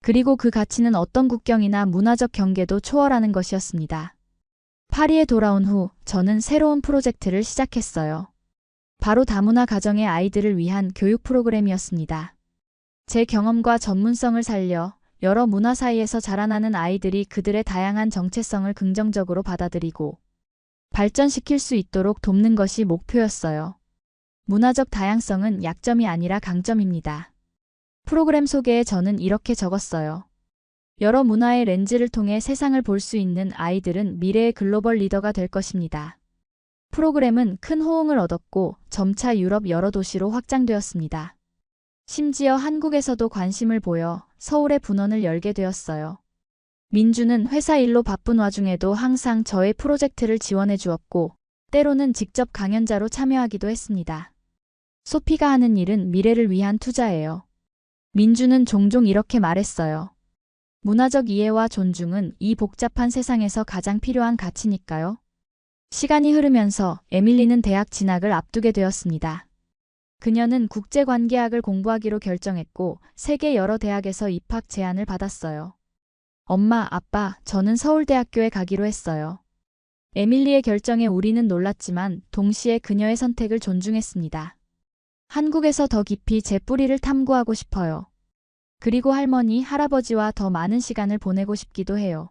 그리고 그 가치는 어떤 국경이나 문화적 경계도 초월하는 것이었습니다. 파리에 돌아온 후 저는 새로운 프로젝트를 시작했어요. 바로 다문화 가정의 아이들을 위한 교육 프로그램이었습니다. 제 경험과 전문성을 살려 여러 문화 사이에서 자라나는 아이들이 그들의 다양한 정체성을 긍정적으로 받아들이고 발전시킬 수 있도록 돕는 것이 목표였어요. 문화적 다양성은 약점이 아니라 강점입니다. 프로그램 소개에 저는 이렇게 적었어요. 여러 문화의 렌즈를 통해 세상을 볼 수 있는 아이들은 미래의 글로벌 리더가 될 것입니다. 프로그램은 큰 호응을 얻었고 점차 유럽 여러 도시로 확장되었습니다. 심지어 한국에서도 관심을 보여 서울에 분원을 열게 되었어요. 민주는 회사 일로 바쁜 와중에도 항상 저의 프로젝트를 지원해 주었고 때로는 직접 강연자로 참여하기도 했습니다. 소피가 하는 일은 미래를 위한 투자예요. 민주는 종종 이렇게 말했어요. 문화적 이해와 존중은 이 복잡한 세상에서 가장 필요한 가치니까요. 시간이 흐르면서 에밀리는 대학 진학을 앞두게 되었습니다. 그녀는 국제관계학을 공부하기로 결정했고 세계 여러 대학에서 입학 제안을 받았어요. 엄마, 아빠, 저는 서울대학교에 가기로 했어요. 에밀리의 결정에 우리는 놀랐지만 동시에 그녀의 선택을 존중했습니다. 한국에서 더 깊이 제 뿌리를 탐구하고 싶어요. 그리고 할머니, 할아버지와 더 많은 시간을 보내고 싶기도 해요.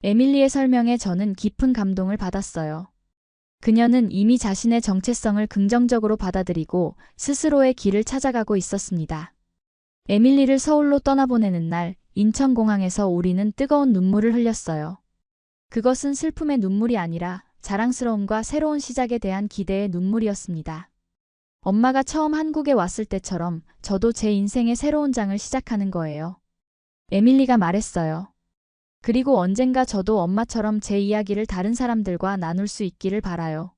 에밀리의 설명에 저는 깊은 감동을 받았어요. 그녀는 이미 자신의 정체성을 긍정적으로 받아들이고 스스로의 길을 찾아가고 있었습니다. 에밀리를 서울로 떠나보내는 날, 인천공항에서 우리는 뜨거운 눈물을 흘렸어요. 그것은 슬픔의 눈물이 아니라 자랑스러움과 새로운 시작에 대한 기대의 눈물이었습니다. 엄마가 처음 한국에 왔을 때처럼 저도 제 인생의 새로운 장을 시작하는 거예요. 에밀리가 말했어요. 그리고 언젠가 저도 엄마처럼 제 이야기를 다른 사람들과 나눌 수 있기를 바라요.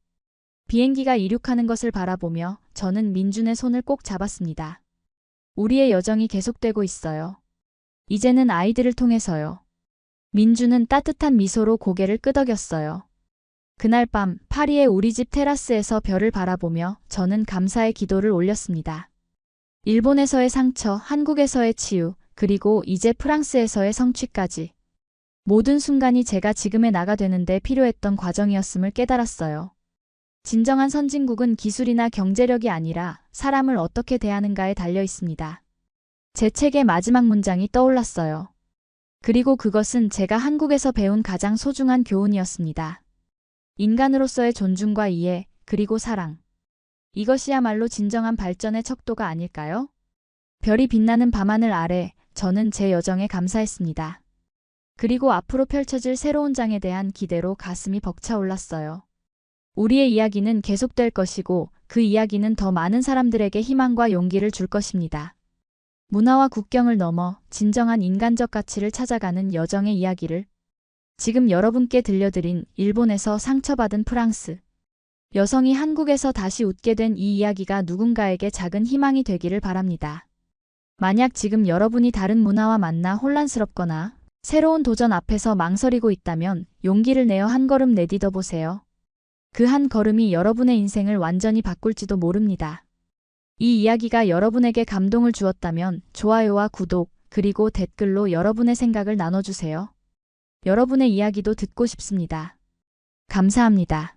비행기가 이륙하는 것을 바라보며 저는 민준의 손을 꼭 잡았습니다. 우리의 여정이 계속되고 있어요. 이제는 아이들을 통해서요. 민준은 따뜻한 미소로 고개를 끄덕였어요. 그날 밤 파리의 우리 집 테라스에서 별을 바라보며 저는 감사의 기도를 올렸습니다. 일본에서의 상처, 한국에서의 치유, 그리고 이제 프랑스에서의 성취까지. 모든 순간이 제가 지금의 나가 되는데 필요했던 과정이었음을 깨달았어요. 진정한 선진국은 기술이나 경제력이 아니라 사람을 어떻게 대하는가에 달려 있습니다. 제 책의 마지막 문장이 떠올랐어요. 그리고 그것은 제가 한국에서 배운 가장 소중한 교훈이었습니다. 인간으로서의 존중과 이해, 그리고 사랑. 이것이야말로 진정한 발전의 척도가 아닐까요? 별이 빛나는 밤하늘 아래 저는 제 여정에 감사했습니다. 그리고 앞으로 펼쳐질 새로운 장에 대한 기대로 가슴이 벅차올랐어요. 우리의 이야기는 계속될 것이고 그 이야기는 더 많은 사람들에게 희망과 용기를 줄 것입니다. 문화와 국경을 넘어 진정한 인간적 가치를 찾아가는 여정의 이야기를 지금 여러분께 들려드린 일본에서 상처받은 프랑스 여성이 한국에서 다시 웃게 된 이 이야기가 누군가에게 작은 희망이 되기를 바랍니다. 만약 지금 여러분이 다른 문화와 만나 혼란스럽거나 새로운 도전 앞에서 망설이고 있다면 용기를 내어 한 걸음 내딛어 보세요. 그 한 걸음이 여러분의 인생을 완전히 바꿀지도 모릅니다. 이 이야기가 여러분에게 감동을 주었다면 좋아요와 구독, 그리고 댓글로 여러분의 생각을 나눠주세요. 여러분의 이야기도 듣고 싶습니다. 감사합니다.